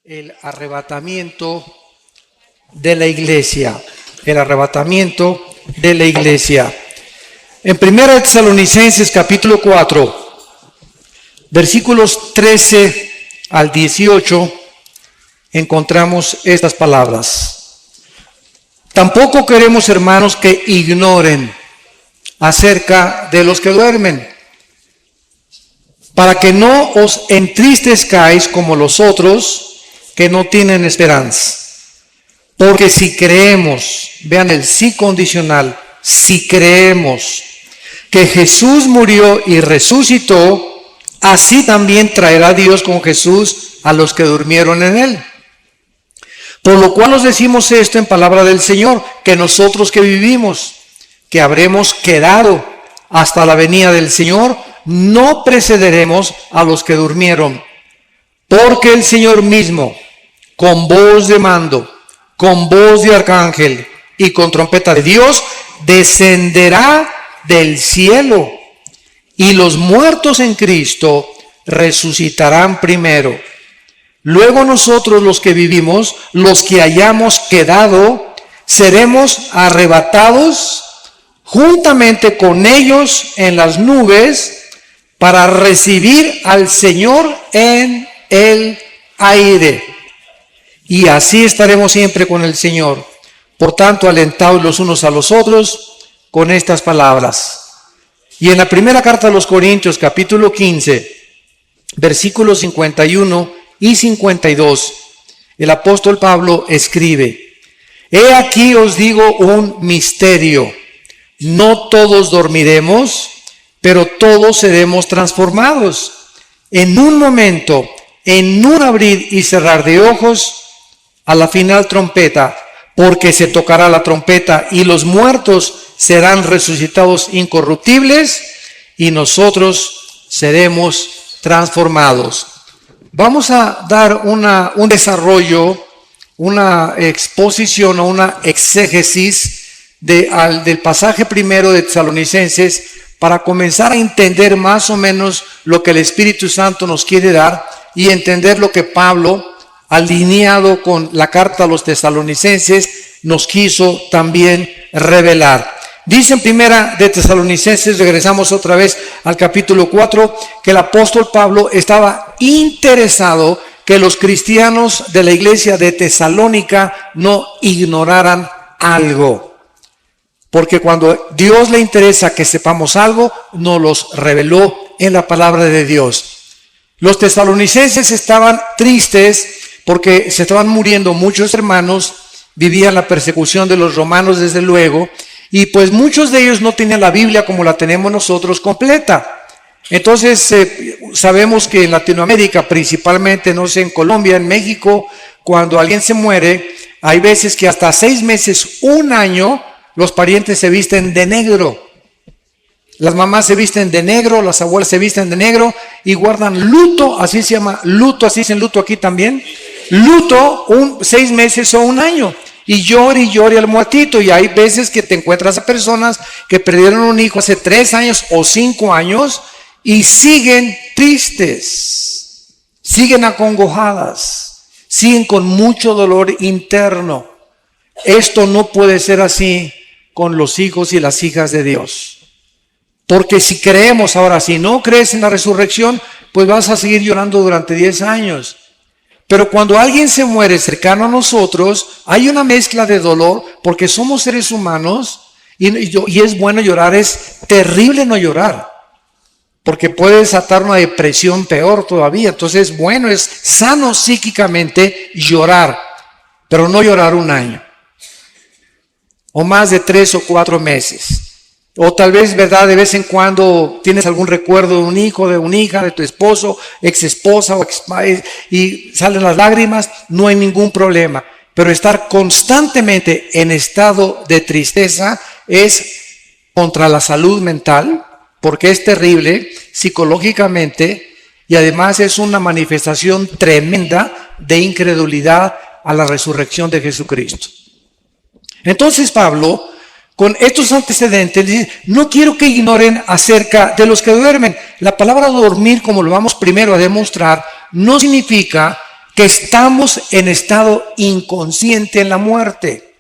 el arrebatamiento de la iglesia. El arrebatamiento de la iglesia. En 1 Tesalonicenses capítulo 4, versículos 13 al 18, encontramos estas palabras. Tampoco queremos, hermanos, que ignoren acerca de los que duermen, para que no os entristezcáis como los otros que no tienen esperanza. Porque si creemos, vean el sí condicional, si creemos que Jesús murió y resucitó, así también traerá Dios con Jesús a los que durmieron en él. Por lo cual os decimos esto en palabra del Señor, que nosotros que vivimos, que habremos quedado hasta la venida del Señor, no precederemos a los que durmieron. Porque el Señor mismo, con voz de mando, con voz de arcángel y con trompeta de Dios, descenderá del cielo, y los muertos en Cristo resucitarán primero. Luego nosotros los que vivimos, los que hayamos quedado, seremos arrebatados juntamente con ellos en las nubes para recibir al Señor en el aire. Y así estaremos siempre con el Señor. Por tanto, alentaos los unos a los otros con estas palabras. Y en la primera carta a los Corintios, capítulo 15, versículos 51 y 52, el apóstol Pablo escribe: He aquí os digo un misterio. No todos dormiremos, pero todos seremos transformados. En un momento, en un abrir y cerrar de ojos, a la final trompeta, porque se tocará la trompeta y los muertos serán resucitados incorruptibles y nosotros seremos transformados. Vamos a dar un desarrollo, una exposición o una exégesis del pasaje primero de Tesalonicenses para comenzar a entender más o menos lo que el Espíritu Santo nos quiere dar y entender lo que Pablo, alineado con la carta a los tesalonicenses, nos quiso también revelar. Dice en primera de Tesalonicenses, regresamos otra vez al capítulo 4, que el apóstol Pablo estaba interesado que los cristianos de la iglesia de Tesalónica no ignoraran algo. Porque cuando Dios le interesa que sepamos algo, nos los reveló en la palabra de Dios. Los tesalonicenses estaban tristes porque se estaban muriendo muchos hermanos, vivían la persecución de los romanos desde luego, y pues muchos de ellos no tenían la Biblia como la tenemos nosotros completa. Entonces sabemos que en Latinoamérica, principalmente, no sé, en Colombia, en México, cuando alguien se muere, hay veces que hasta 6 meses, 1 año, los parientes se visten de negro. Las mamás se visten de negro, las abuelas se visten de negro y guardan luto, así se llama luto, así dicen luto aquí también. Luto 6 meses o 1 año. Y llore al muertito. Y hay veces que te encuentras a personas que perdieron un hijo hace 3 años o 5 años y siguen tristes, siguen acongojadas, siguen con mucho dolor interno. Esto no puede ser así con los hijos y las hijas de Dios. Porque si creemos ahora, si no crees en la resurrección, pues vas a seguir llorando durante 10 años. Pero cuando alguien se muere cercano a nosotros, hay una mezcla de dolor, porque somos seres humanos, y es bueno llorar, es terrible no llorar, porque puede desatar una depresión peor todavía. Entonces, bueno, es sano psíquicamente llorar, pero no llorar 1 año, o más de 3 o 4 meses. O tal vez, ¿verdad?, de vez en cuando tienes algún recuerdo de un hijo, de una hija, de tu esposo, ex esposa y salen las lágrimas, no hay ningún problema. Pero estar constantemente en estado de tristeza es contra la salud mental, porque es terrible psicológicamente y además es una manifestación tremenda de incredulidad a la resurrección de Jesucristo. Entonces Pablo, con estos antecedentes, dice: no quiero que ignoren acerca de los que duermen. La palabra dormir, como lo vamos primero a demostrar, no significa que estamos en estado inconsciente en la muerte.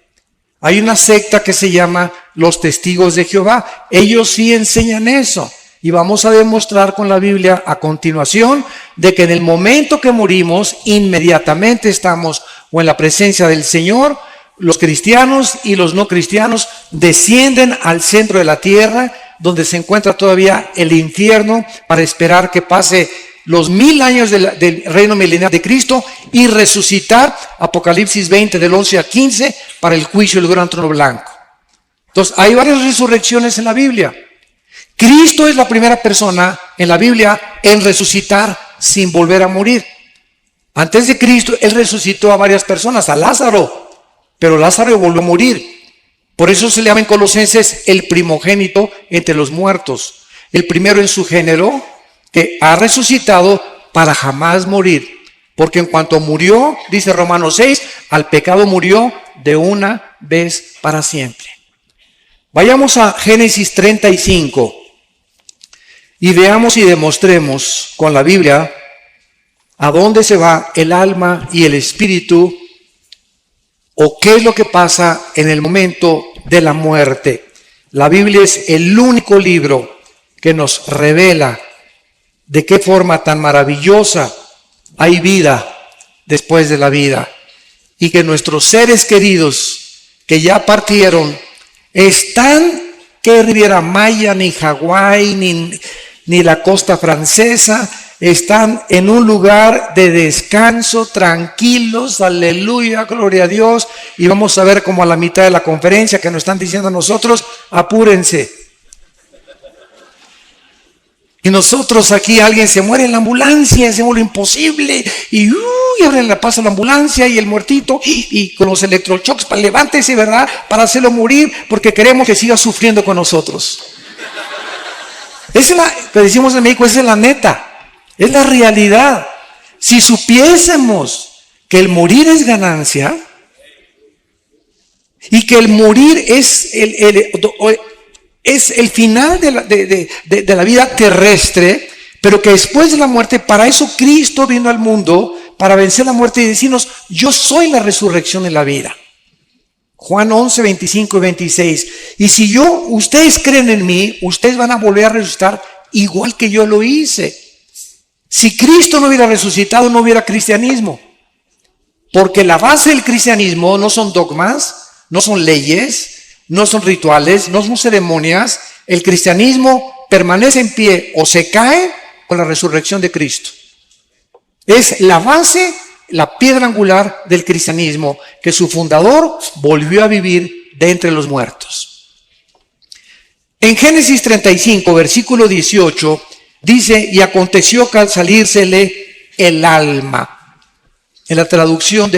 Hay una secta que se llama los Testigos de Jehová. Ellos sí enseñan eso. Y vamos a demostrar con la Biblia a continuación de que en el momento que morimos, inmediatamente estamos o en la presencia del Señor. Los cristianos y los no cristianos descienden al centro de la tierra, donde se encuentra todavía el infierno, para esperar que pase los 1000 años del reino milenial de Cristo y resucitar, Apocalipsis 20 del 11 al 15, para el juicio del gran trono blanco. Entonces, hay varias resurrecciones en la Biblia. Cristo es la primera persona en la Biblia en resucitar sin volver a morir. Antes de Cristo, Él resucitó a varias personas, a Lázaro, pero Lázaro volvió a morir. Por eso se le llama en Colosenses el primogénito entre los muertos, el primero en su género, que ha resucitado para jamás morir. Porque en cuanto murió, dice Romanos 6, al pecado murió de una vez para siempre. Vayamos a Génesis 35 y veamos y demostremos con la Biblia a dónde se va el alma y el espíritu, o qué es lo que pasa en el momento de la muerte. La Biblia es el único libro que nos revela de qué forma tan maravillosa hay vida después de la vida, y que nuestros seres queridos que ya partieron están, que Riviera Maya, ni Hawái, ni la costa francesa, están en un lugar de descanso, tranquilos, aleluya, gloria a Dios. Y vamos a ver como a la mitad de la conferencia que nos están diciendo a nosotros, apúrense. Y nosotros aquí, alguien se muere en la ambulancia, hacemos lo imposible, y ahora le pasa la ambulancia y el muertito, y con los electroshocks, para levántese, ¿verdad? Para hacerlo morir, porque queremos que siga sufriendo con nosotros. Esa es la que decimos en México, esa es la neta. Es la realidad. Si supiésemos que el morir es ganancia y que el morir es el final de la vida terrestre, pero que después de la muerte, para eso Cristo vino al mundo, para vencer la muerte y decirnos, yo soy la resurrección y la vida. Juan 11, 25 y 26. Y si ustedes creen en mí, ustedes van a volver a resucitar igual que yo lo hice. Si Cristo no hubiera resucitado, no hubiera cristianismo. Porque la base del cristianismo no son dogmas, no son leyes, no son rituales, no son ceremonias. El cristianismo permanece en pie o se cae con la resurrección de Cristo. Es la base, la piedra angular del cristianismo, que su fundador volvió a vivir de entre los muertos. En Génesis 35, versículo 18, dice, y aconteció que al salírsele el alma. En la traducción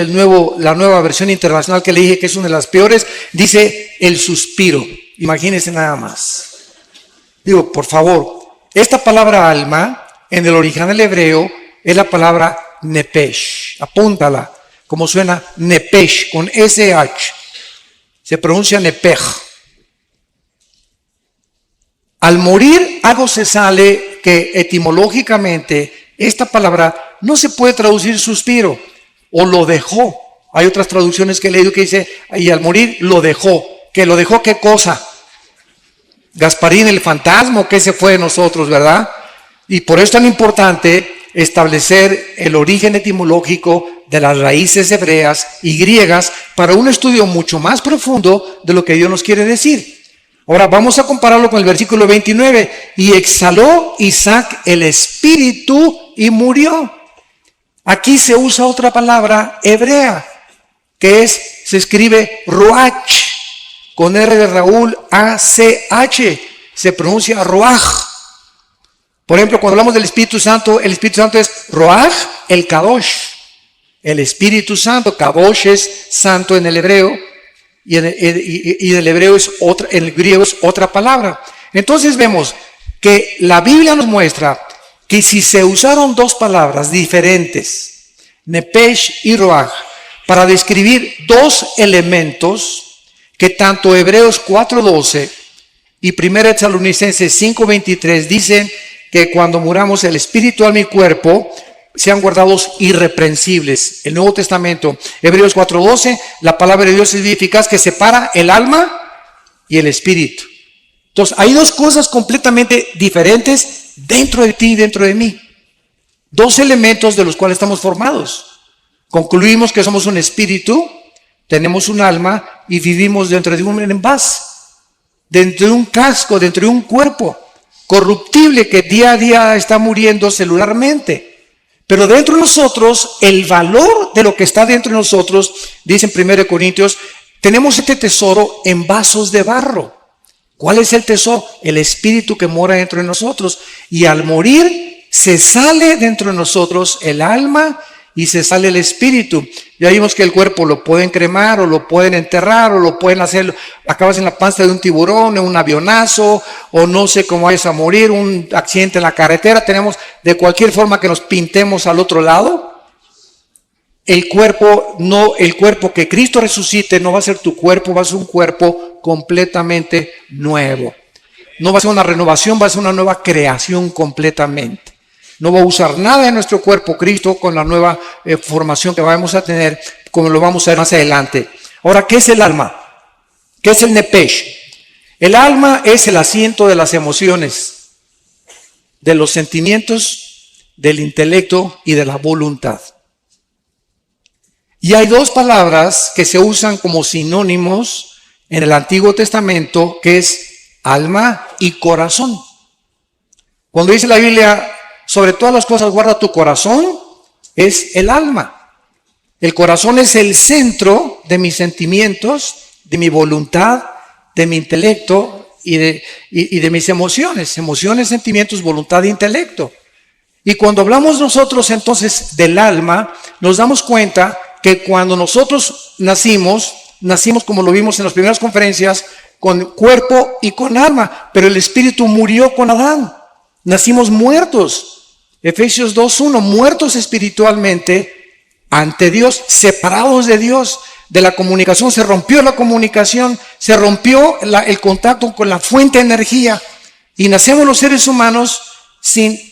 la nueva versión internacional que le dije que es una de las peores, dice el suspiro. Imagínense nada más. Digo, por favor, esta palabra alma, en el original hebreo, es la palabra nepesh. Apúntala, como suena nepesh, con SH. Se pronuncia nepej. Al morir, algo se sale que etimológicamente esta palabra no se puede traducir suspiro o lo dejó. Hay otras traducciones que he leído que dice, y al morir lo dejó. ¿Que lo dejó qué cosa? Gasparín, el fantasma, que se fue de nosotros, ¿verdad? Y por eso es tan importante establecer el origen etimológico de las raíces hebreas y griegas para un estudio mucho más profundo de lo que Dios nos quiere decir. Ahora vamos a compararlo con el versículo 29. Y exhaló Isaac el espíritu y murió. Aquí se usa otra palabra hebrea, que se escribe ruach, con R de Raúl, A-C-H, se pronuncia ruach. Por ejemplo, cuando hablamos del Espíritu Santo, el Espíritu Santo es ruach, el kadosh. El Espíritu Santo, kadosh es santo en el hebreo, y en el hebreo en el griego es otra palabra. Entonces vemos que la Biblia nos muestra que si se usaron dos palabras diferentes, nepesh y ruach, para describir dos elementos que tanto Hebreos 4:12 y 1 Tesalonicenses 5:23 dicen que cuando muramos el espíritu, alma y cuerpo sean guardados irreprensibles. El Nuevo Testamento, Hebreos 4:12, la palabra de Dios es eficaz que separa el alma y el espíritu. Entonces, hay dos cosas completamente diferentes dentro de ti y dentro de mí. Dos elementos de los cuales estamos formados. Concluimos que somos un espíritu, tenemos un alma y vivimos dentro de un envase, dentro de un casco, dentro de un cuerpo corruptible que día a día está muriendo celularmente. Pero dentro de nosotros, el valor de lo que está dentro de nosotros, dice en 1 Corintios, tenemos este tesoro en vasos de barro. ¿Cuál es el tesoro? El espíritu que mora dentro de nosotros. Y al morir, se sale dentro de nosotros el alma y se sale el espíritu. Ya vimos que el cuerpo lo pueden cremar o lo pueden enterrar o lo pueden hacer, acabas en la panza de un tiburón, en un avionazo, o no sé cómo vayas a morir, un accidente en la carretera. Tenemos de cualquier forma que nos pintemos al otro lado. El cuerpo que Cristo resucite no va a ser tu cuerpo, va a ser un cuerpo completamente nuevo. No va a ser una renovación, va a ser una nueva creación completamente. No va a usar nada de nuestro cuerpo Cristo con la nueva formación que vamos a tener, como lo vamos a ver más adelante. Ahora, ¿qué es el alma? ¿Qué es el nepesh? El alma es el asiento de las emociones, de los sentimientos, del intelecto y de la voluntad. Y hay dos palabras que se usan como sinónimos en el Antiguo Testamento, que es alma y corazón. Cuando dice la Biblia, sobre todas las cosas guarda tu corazón, es el alma. El corazón es el centro de mis sentimientos, de mi voluntad, de mi intelecto y de mis emociones. Emociones, sentimientos, voluntad e intelecto. Y cuando hablamos nosotros entonces del alma, nos damos cuenta que cuando nosotros nacimos como lo vimos en las primeras conferencias, con cuerpo y con alma, pero el espíritu murió con Adán. Nacimos muertos. Efesios 2:1, muertos espiritualmente ante Dios, separados de Dios, de la comunicación. Se rompió la comunicación, se rompió el contacto con la fuente de energía y nacemos los seres humanos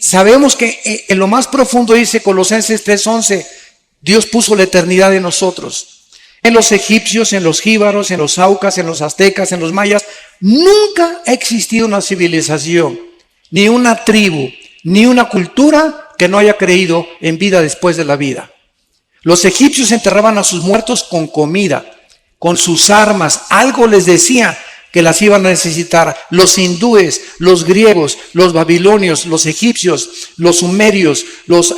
sabemos que en lo más profundo, dice Colosenses 3:11, Dios puso la eternidad en nosotros. En los egipcios, en los jíbaros, en los aucas, en los aztecas, en los mayas, nunca ha existido una civilización, ni una tribu, ni una cultura que no haya creído en vida después de la vida. Los egipcios enterraban a sus muertos con comida, con sus armas. Algo les decía que las iban a necesitar. Los hindúes, los griegos, los babilonios, los egipcios, los sumerios, los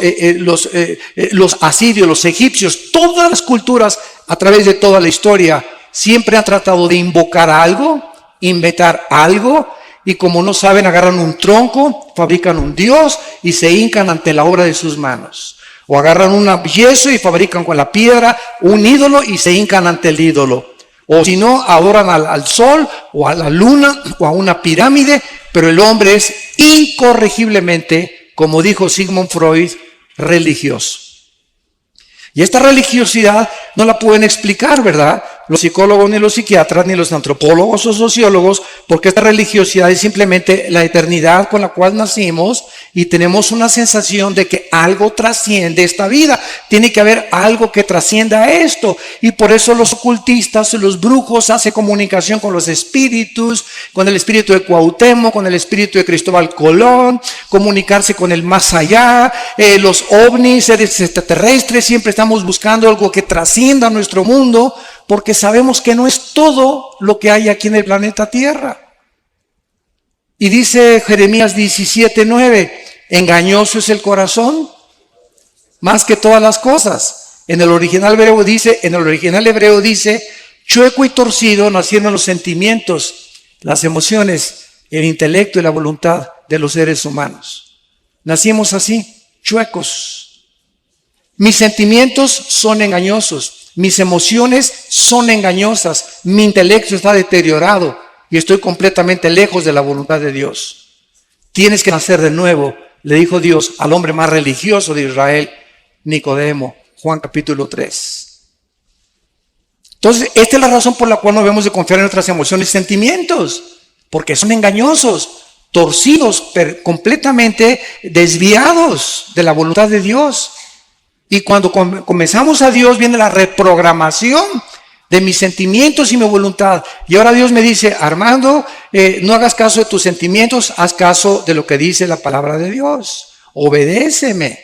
asirios, los egipcios, todas las culturas a través de toda la historia siempre han tratado de invocar algo, inventar algo, y como no saben, agarran un tronco, fabrican un dios y se hincan ante la obra de sus manos. O agarran un yeso y fabrican con la piedra un ídolo y se hincan ante el ídolo. O si no, adoran al sol o a la luna o a una pirámide, pero el hombre es incorregiblemente, como dijo Sigmund Freud, religioso. Y esta religiosidad no la pueden explicar, ¿verdad? Los psicólogos, ni los psiquiatras, ni los antropólogos o sociólogos, porque esta religiosidad es simplemente la eternidad con la cual nacimos y tenemos una sensación de que algo trasciende esta vida. Tiene que haber algo que trascienda esto. Y por eso los ocultistas, los brujos hacen comunicación con los espíritus, con el espíritu de Cuauhtémoc, con el espíritu de Cristóbal Colón, comunicarse con el más allá, los ovnis, seres extraterrestres, siempre estamos buscando algo que trascienda nuestro mundo, porque sabemos que no es todo lo que hay aquí en el planeta Tierra. Y dice Jeremías 17:9, engañoso es el corazón más que todas las cosas. En el original hebreo dice, chueco y torcido nacieron los sentimientos, las emociones, el intelecto y la voluntad de los seres humanos. Nacimos así, chuecos. Mis sentimientos son engañosos, mis emociones son engañosas, mi intelecto está deteriorado y estoy completamente lejos de la voluntad de Dios. Tienes que nacer de nuevo, le dijo Dios al hombre más religioso de Israel, Nicodemo, Juan capítulo 3. Entonces, esta es la razón por la cual no debemos de confiar en nuestras emociones y sentimientos, porque son engañosos, torcidos, completamente desviados de la voluntad de Dios. Y cuando comenzamos a Dios, viene la reprogramación de mis sentimientos y mi voluntad. Y ahora Dios me dice, Armando, no hagas caso de tus sentimientos, haz caso de lo que dice la palabra de Dios. Obedéceme.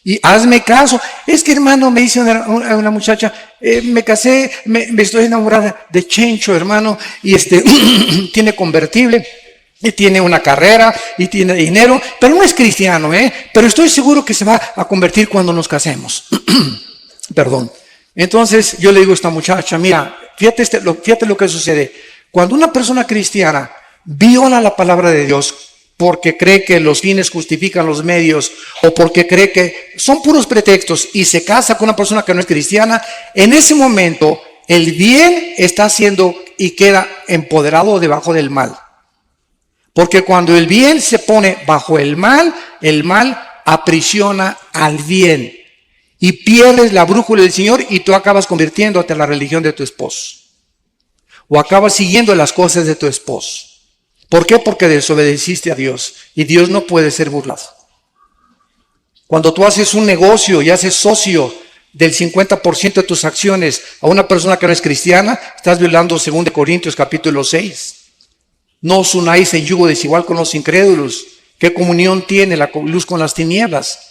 Y hazme caso. Es que, hermano, me dice una muchacha, me casé, me estoy enamorada de Chencho, hermano, y tiene convertible, y tiene una carrera, y tiene dinero, pero no es cristiano, pero estoy seguro que se va a convertir cuando nos casemos. Perdón. Entonces yo le digo a esta muchacha, mira, fíjate lo que sucede. Cuando una persona cristiana viola la palabra de Dios porque cree que los fines justifican los medios o porque cree que son puros pretextos y se casa con una persona que no es cristiana, en ese momento el bien está haciendo y queda empoderado debajo del mal. Porque cuando el bien se pone bajo el mal aprisiona al bien. Y pierdes la brújula del Señor y tú acabas convirtiéndote en la religión de tu esposo. O acabas siguiendo las cosas de tu esposo. ¿Por qué? Porque desobedeciste a Dios. Y Dios no puede ser burlado. Cuando tú haces un negocio y haces socio del 50% de tus acciones a una persona que no es cristiana, estás violando 2 Corintios capítulo 6. No os unáis en yugo desigual con los incrédulos. ¿Qué comunión tiene la luz con las tinieblas?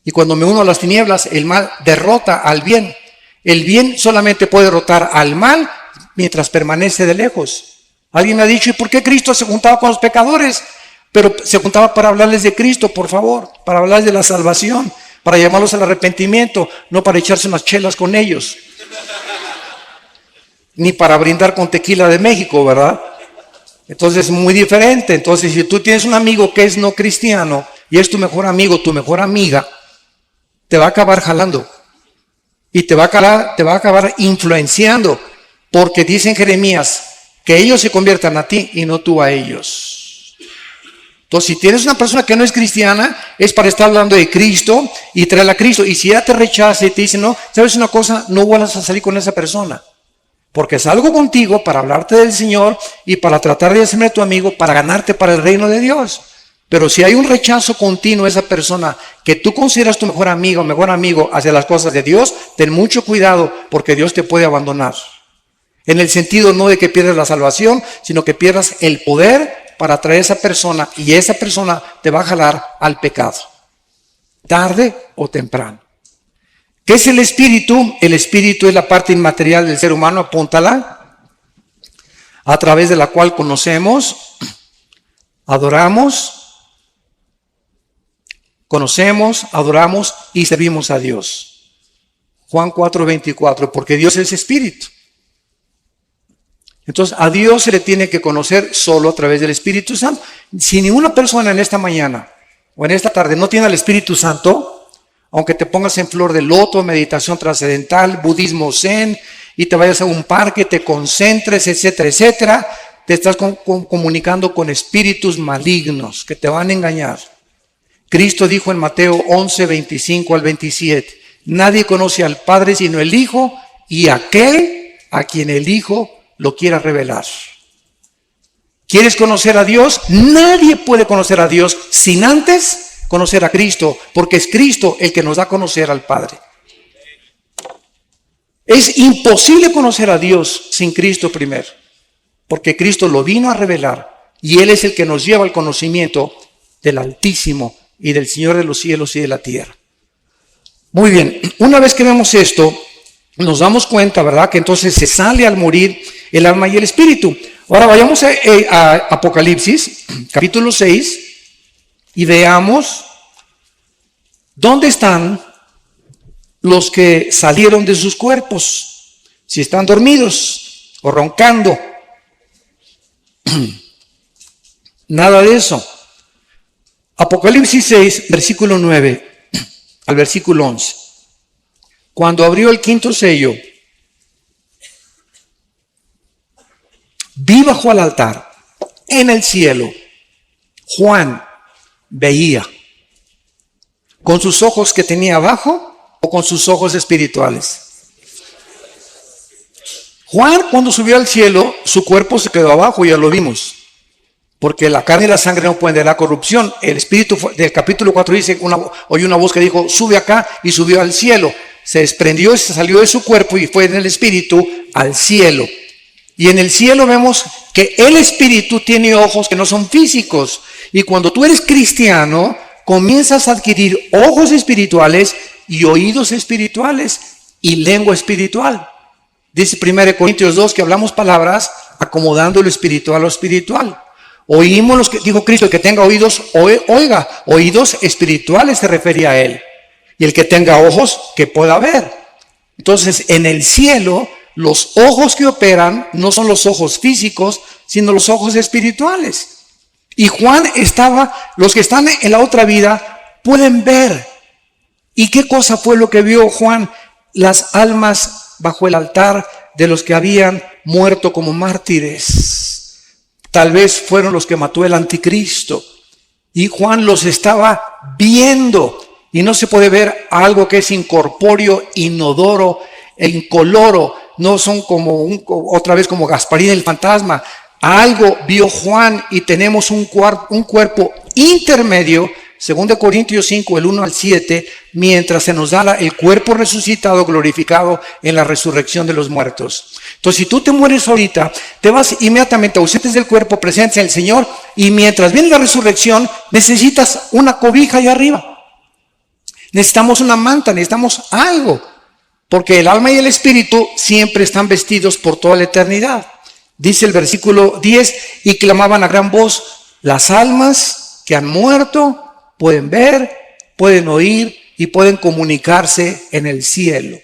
Y cuando me uno a las tinieblas, el mal derrota al bien. El bien solamente puede derrotar al mal mientras permanece de lejos. Alguien me ha dicho, ¿y por qué Cristo se juntaba con los pecadores? Pero se juntaba para hablarles de Cristo, por favor, para hablarles de la salvación, para llamarlos al arrepentimiento, no para echarse unas chelas con ellos. Ni para brindar con tequila de México, ¿verdad? Entonces es muy diferente. Entonces, si tú tienes un amigo que es no cristiano y es tu mejor amigo, tu mejor amiga, te va a acabar jalando y te va a acabar influenciando, porque dice en Jeremías que ellos se conviertan a ti y no tú a ellos. Entonces, si tienes una persona que no es cristiana, es para estar hablando de Cristo y traerla a Cristo. Y si ella te rechaza y te dice, no, ¿sabes una cosa? No vuelvas a salir con esa persona. Porque salgo contigo para hablarte del Señor y para tratar de hacerme tu amigo, para ganarte para el reino de Dios. Pero si hay un rechazo continuo a esa persona que tú consideras tu mejor amigo o mejor amigo hacia las cosas de Dios, ten mucho cuidado porque Dios te puede abandonar. En el sentido no de que pierdas la salvación, sino que pierdas el poder para atraer a esa persona y esa persona te va a jalar al pecado, tarde o temprano. ¿Qué es el espíritu? El espíritu es la parte inmaterial del ser humano, apúntala, a través de la cual conocemos, adoramos y servimos a Dios. Juan 4:24, porque Dios es espíritu. Entonces, a Dios se le tiene que conocer solo a través del Espíritu Santo. Si ninguna persona en esta mañana o en esta tarde no tiene al Espíritu Santo, aunque te pongas en flor de loto, meditación trascendental, budismo zen, y te vayas a un parque, te concentres, etcétera, etcétera, te estás comunicando con espíritus malignos que te van a engañar. Cristo dijo en Mateo 11:25 al 27, nadie conoce al Padre sino el Hijo y aquel a quien el Hijo lo quiera revelar. ¿Quieres conocer a Dios? Nadie puede conocer a Dios sin antes conocer a Cristo, porque es Cristo el que nos da a conocer al Padre. Es imposible conocer a Dios sin Cristo primero, porque Cristo lo vino a revelar y Él es el que nos lleva al conocimiento del Altísimo y del Señor de los cielos y de la tierra. Muy bien, una vez que vemos esto, nos damos cuenta, ¿verdad?, que entonces se sale al morir el alma y el espíritu. Ahora vayamos a Apocalipsis, capítulo 6, y veamos dónde están los que salieron de sus cuerpos, si están dormidos o roncando. Nada de eso. Apocalipsis 6, versículo 9 al versículo 11. Cuando abrió el quinto sello, vi bajo el altar, en el cielo, Juan veía, con sus ojos que tenía abajo o con sus ojos espirituales. Juan, cuando subió al cielo, su cuerpo se quedó abajo, ya lo vimos, Porque la carne y la sangre no pueden dar corrupción. El Espíritu del capítulo 4 dice, oyó una voz que dijo, sube acá, y subió al cielo. Se desprendió, se salió de su cuerpo y fue en el Espíritu al cielo. Y en el cielo vemos que el Espíritu tiene ojos que no son físicos. Y cuando tú eres cristiano, comienzas a adquirir ojos espirituales y oídos espirituales y lengua espiritual. Dice 1 Corintios 2 que hablamos palabras acomodando lo espiritual a lo espiritual. Oímos los que dijo Cristo, el que tenga oídos, oiga. Oídos espirituales se refería a él. Y el que tenga ojos, que pueda ver. Entonces, en el cielo, los ojos que operan no son los ojos físicos, sino los ojos espirituales. Y Juan los que están en la otra vida pueden ver. ¿Y qué cosa fue lo que vio Juan? Las almas bajo el altar de los que habían muerto como mártires. Tal vez fueron los que mató el anticristo. Y Juan los estaba viendo. Y no se puede ver algo que es incorpóreo, inodoro e incoloro. No son otra vez como Gasparín el fantasma. Algo vio Juan y tenemos un cuerpo intermedio, 2 Corintios 5, el 1 al 7, mientras se nos da el cuerpo resucitado, glorificado en la resurrección de los muertos. Entonces, si tú te mueres ahorita, te vas inmediatamente ausentes del cuerpo, presentes en el Señor, y mientras viene la resurrección, necesitas una cobija allá arriba. Necesitamos una manta, necesitamos algo, porque el alma y el espíritu siempre están vestidos por toda la eternidad. Dice el versículo 10, y clamaban a gran voz, las almas que han muerto pueden ver, pueden oír y pueden comunicarse en el cielo.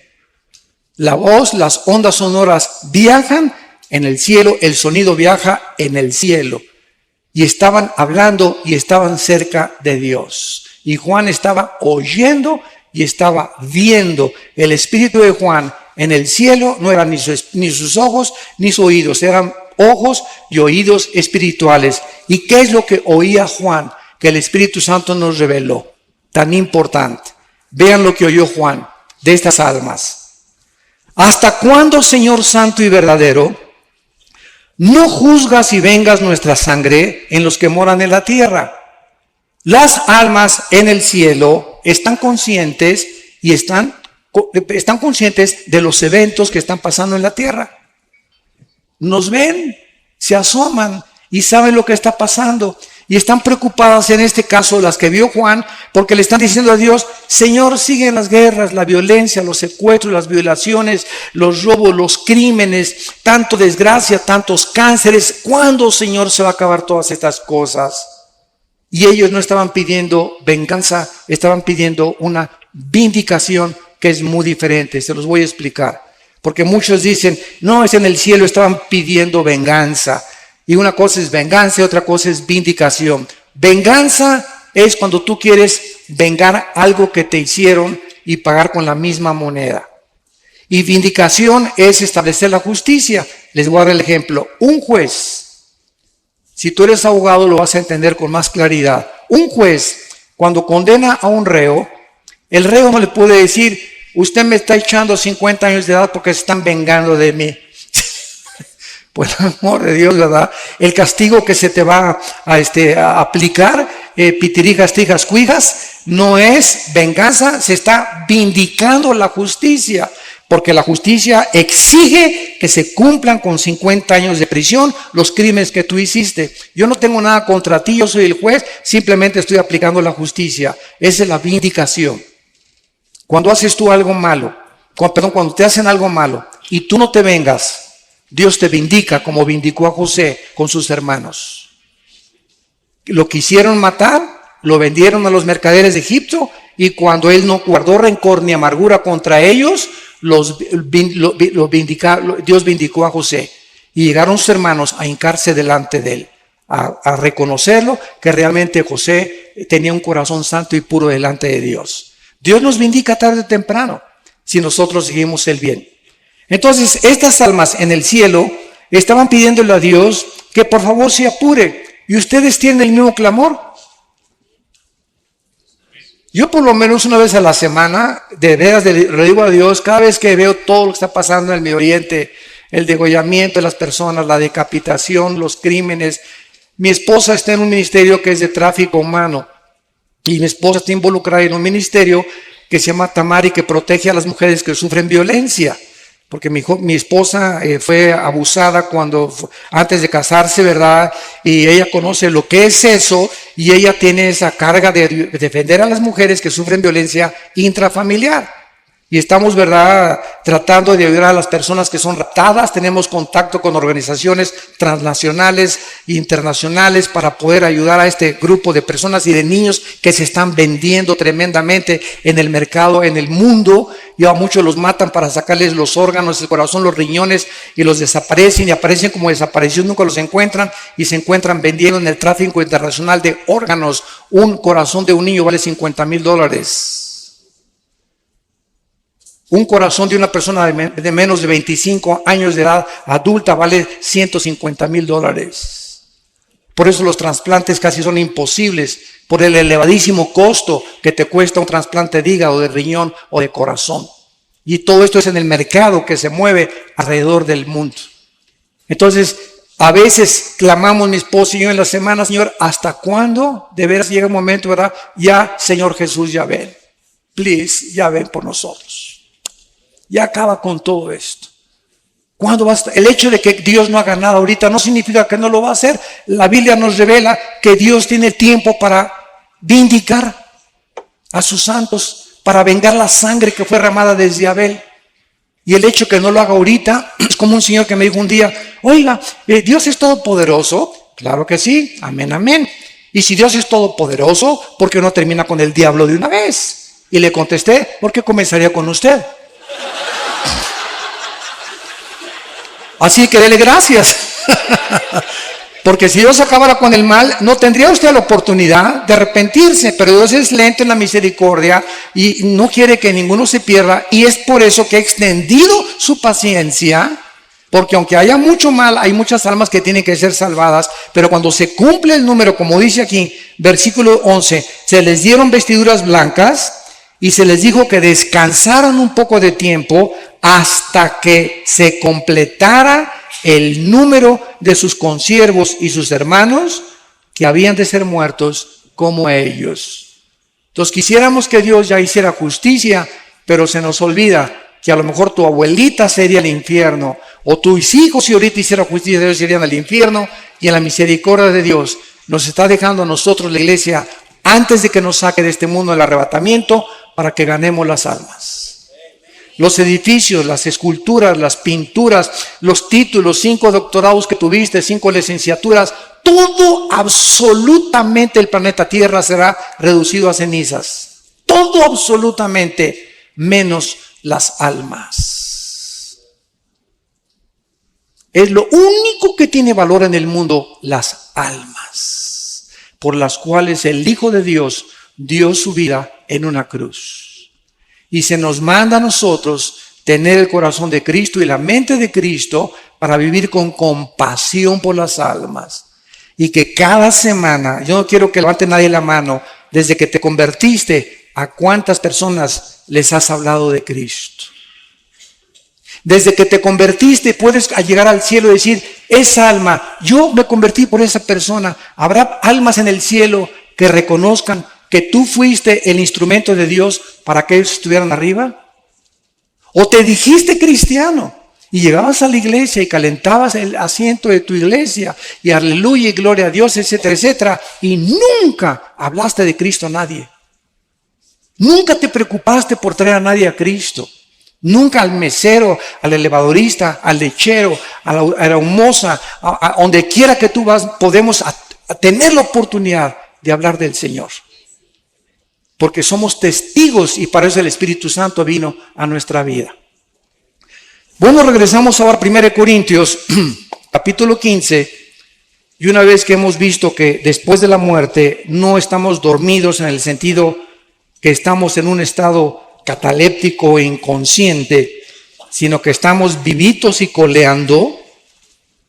La voz, las ondas sonoras viajan en el cielo, el sonido viaja en el cielo. Y estaban hablando y estaban cerca de Dios. Y Juan estaba oyendo y estaba viendo. El espíritu de Juan en el cielo no eran ni sus ojos ni sus oídos, eran ojos y oídos espirituales. ¿Y qué es lo que oía Juan? Que el Espíritu Santo nos reveló. Tan importante. Vean lo que oyó Juan de estas almas. ¿Hasta cuándo, Señor Santo y verdadero, no juzgas y vengas nuestra sangre en los que moran en la tierra? Las almas en el cielo están conscientes y están conscientes de los eventos que están pasando en la tierra. Nos ven, se asoman y saben lo que está pasando. Y están preocupadas, en este caso las que vio Juan, porque le están diciendo a Dios, Señor, siguen las guerras, la violencia, los secuestros, las violaciones, los robos, los crímenes, tanto desgracia, tantos cánceres. ¿Cuándo, Señor, se va a acabar todas estas cosas? Y ellos no estaban pidiendo venganza, estaban pidiendo una vindicación que es muy diferente. Se los voy a explicar. Porque muchos dicen, no, es en el cielo, estaban pidiendo venganza. Y una cosa es venganza y otra cosa es vindicación. Venganza es cuando tú quieres vengar algo que te hicieron y pagar con la misma moneda. Y vindicación es establecer la justicia. Les voy a dar el ejemplo. Un juez, si tú eres abogado lo vas a entender con más claridad. Un juez, cuando condena a un reo, el reo no le puede decir, usted me está echando 50 años de edad porque se están vengando de mí. Por el amor de Dios, ¿verdad? El castigo que se te va a aplicar, pitirijas, tijas, cuijas, no es venganza, se está vindicando la justicia, porque la justicia exige que se cumplan con 50 años de prisión los crímenes que tú hiciste. Yo no tengo nada contra ti, yo soy el juez, simplemente estoy aplicando la justicia. Esa es la vindicación. Cuando haces tú algo malo, cuando te hacen algo malo y tú no te vengas, Dios te vindica como vindicó a José con sus hermanos. Lo quisieron matar, lo vendieron a los mercaderes de Egipto y cuando él no guardó rencor ni amargura contra ellos, Dios vindicó a José. Y llegaron sus hermanos a hincarse delante de él, a reconocerlo que realmente José tenía un corazón santo y puro delante de Dios. Dios nos vindica tarde o temprano si nosotros seguimos el bien. Entonces, estas almas en el cielo estaban pidiéndole a Dios que por favor se apure. ¿Y ustedes tienen el mismo clamor? Yo por lo menos una vez a la semana, de veras le digo a Dios, cada vez que veo todo lo que está pasando en el Medio Oriente, el degollamiento de las personas, la decapitación, los crímenes, Mi esposa está en un ministerio que es de tráfico humano y mi esposa está involucrada en un ministerio que se llama Tamari, que protege a las mujeres que sufren violencia. Porque mi esposa fue abusada antes de casarse, ¿verdad? Y ella conoce lo que es eso y ella tiene esa carga de defender a las mujeres que sufren violencia intrafamiliar. Y estamos, ¿verdad?, tratando de ayudar a las personas que son raptadas. Tenemos contacto con organizaciones transnacionales e internacionales para poder ayudar a este grupo de personas y de niños que se están vendiendo tremendamente en el mercado, en el mundo. Y a muchos los matan para sacarles los órganos, el corazón, los riñones, y los desaparecen y aparecen como desaparecidos, nunca los encuentran y se encuentran vendiendo en el tráfico internacional de órganos. Un corazón de un niño vale $50,000. Un corazón de una persona de menos de 25 años de edad adulta vale $150,000. Por eso los trasplantes casi son imposibles, por el elevadísimo costo que te cuesta un trasplante de hígado, de riñón o de corazón. Y todo esto es en el mercado que se mueve alrededor del mundo. Entonces, a veces clamamos mi esposo y yo en la semana: Señor, ¿hasta cuándo? De veras llega un momento, ¿verdad? Ya, Señor Jesús, ya ven. Please, ya ven por nosotros. Ya acaba con todo esto. ¿Cuándo va a estar? El hecho de que Dios no haga nada ahorita no significa que no lo va a hacer. La Biblia nos revela que Dios tiene tiempo para vindicar a sus santos, para vengar la sangre que fue derramada desde Abel. Y el hecho que no lo haga ahorita es como un señor que me dijo un día: oiga, ¿Dios es todopoderoso? Claro que sí, amén, amén. Y si Dios es todopoderoso, ¿por qué no termina con el diablo de una vez? Y le contesté: ¿por qué comenzaría con usted? Así que dele gracias. Porque si Dios acabara con el mal, no tendría usted la oportunidad de arrepentirse. Pero Dios es lento en la misericordia y no quiere que ninguno se pierda. Y es por eso que ha extendido su paciencia. Porque aunque haya mucho mal, hay muchas almas que tienen que ser salvadas. Pero cuando se cumple el número, como dice aquí, versículo 11, se les dieron vestiduras blancas y se les dijo que descansaran un poco de tiempo hasta que se completara el número de sus consiervos y sus hermanos que habían de ser muertos como ellos. Entonces quisiéramos que Dios ya hiciera justicia, pero se nos olvida que a lo mejor tu abuelita sería el infierno, o tus hijos, si ahorita hiciera justicia, ellos serían el infierno. Y en la misericordia de Dios nos está dejando a nosotros, la iglesia, antes de que nos saque de este mundo el arrebatamiento, para que ganemos las almas. Los edificios, las esculturas, las pinturas, los títulos, 5 doctorados que tuviste, 5 licenciaturas, todo absolutamente el planeta Tierra será reducido a cenizas. Todo absolutamente, menos las almas. Es lo único que tiene valor en el mundo, las almas, por las cuales el Hijo de Dios dio su vida en una cruz. Y se nos manda a nosotros tener el corazón de Cristo y la mente de Cristo para vivir con compasión por las almas. Y que cada semana, yo no quiero que levante nadie la mano, desde que te convertiste, ¿a cuántas personas les has hablado de Cristo? Desde que te convertiste puedes llegar al cielo y decir: esa alma, yo me convertí por esa persona. ¿Habrá almas en el cielo que reconozcan que tú fuiste el instrumento de Dios para que ellos estuvieran arriba? ¿O te dijiste cristiano y llegabas a la iglesia y calentabas el asiento de tu iglesia y aleluya y gloria a Dios, etcétera, etcétera, y nunca hablaste de Cristo a nadie? Nunca te preocupaste por traer a nadie a Cristo. Nunca al mesero, al elevadorista, al lechero, a la humosa, a donde quiera que tú vas, podemos a tener la oportunidad de hablar del Señor. Porque somos testigos y para eso el Espíritu Santo vino a nuestra vida. Bueno, regresamos ahora a 1 Corintios, capítulo 15. Y una vez que hemos visto que después de la muerte no estamos dormidos en el sentido que estamos en un estado cataléptico e inconsciente, sino que estamos vivitos y coleando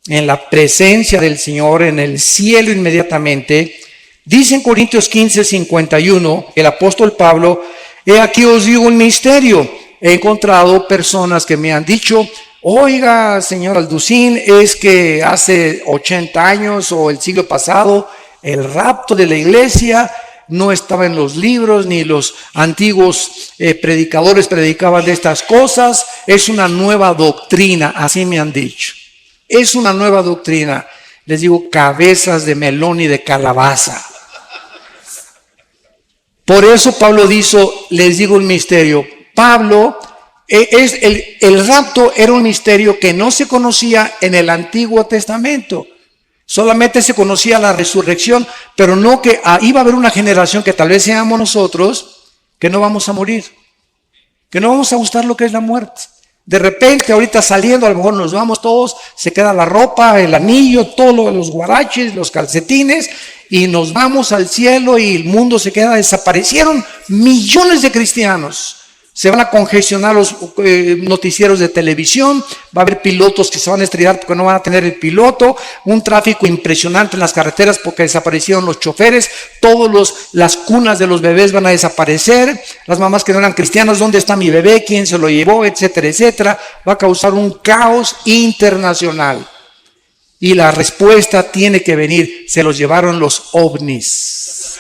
en la presencia del Señor, en el cielo inmediatamente. Dice en Corintios 15, 51, el apóstol Pablo: he aquí os digo un misterio. He encontrado personas que me han dicho Oiga, señor Alducín, es que hace 80 años o el siglo pasado el rapto de la iglesia no estaba en los libros, ni los antiguos predicadores predicaban de estas cosas. Es una nueva doctrina, así me han dicho. Es una nueva doctrina. Les digo, cabezas de melón y de calabaza. Por eso Pablo dijo, les digo un misterio. Pablo, el rapto era un misterio que no se conocía en el Antiguo Testamento. Solamente se conocía la resurrección, pero no que iba a haber una generación que tal vez seamos nosotros, que no vamos a morir, que no vamos a gustar lo que es la muerte. De repente, ahorita saliendo, a lo mejor nos vamos todos, se queda la ropa, el anillo, todos los guaraches, los calcetines, y nos vamos al cielo y el mundo se queda. Desaparecieron millones de cristianos. Se van a congestionar los noticieros de televisión, va a haber pilotos que se van a estrellar porque no van a tener el piloto, un tráfico impresionante en las carreteras porque desaparecieron los choferes, las cunas de los bebés van a desaparecer, las mamás que no eran cristianas, ¿dónde está mi bebé? ¿Quién se lo llevó? Etcétera, etcétera. Va a causar un caos internacional. Y la respuesta tiene que venir, se los llevaron los ovnis.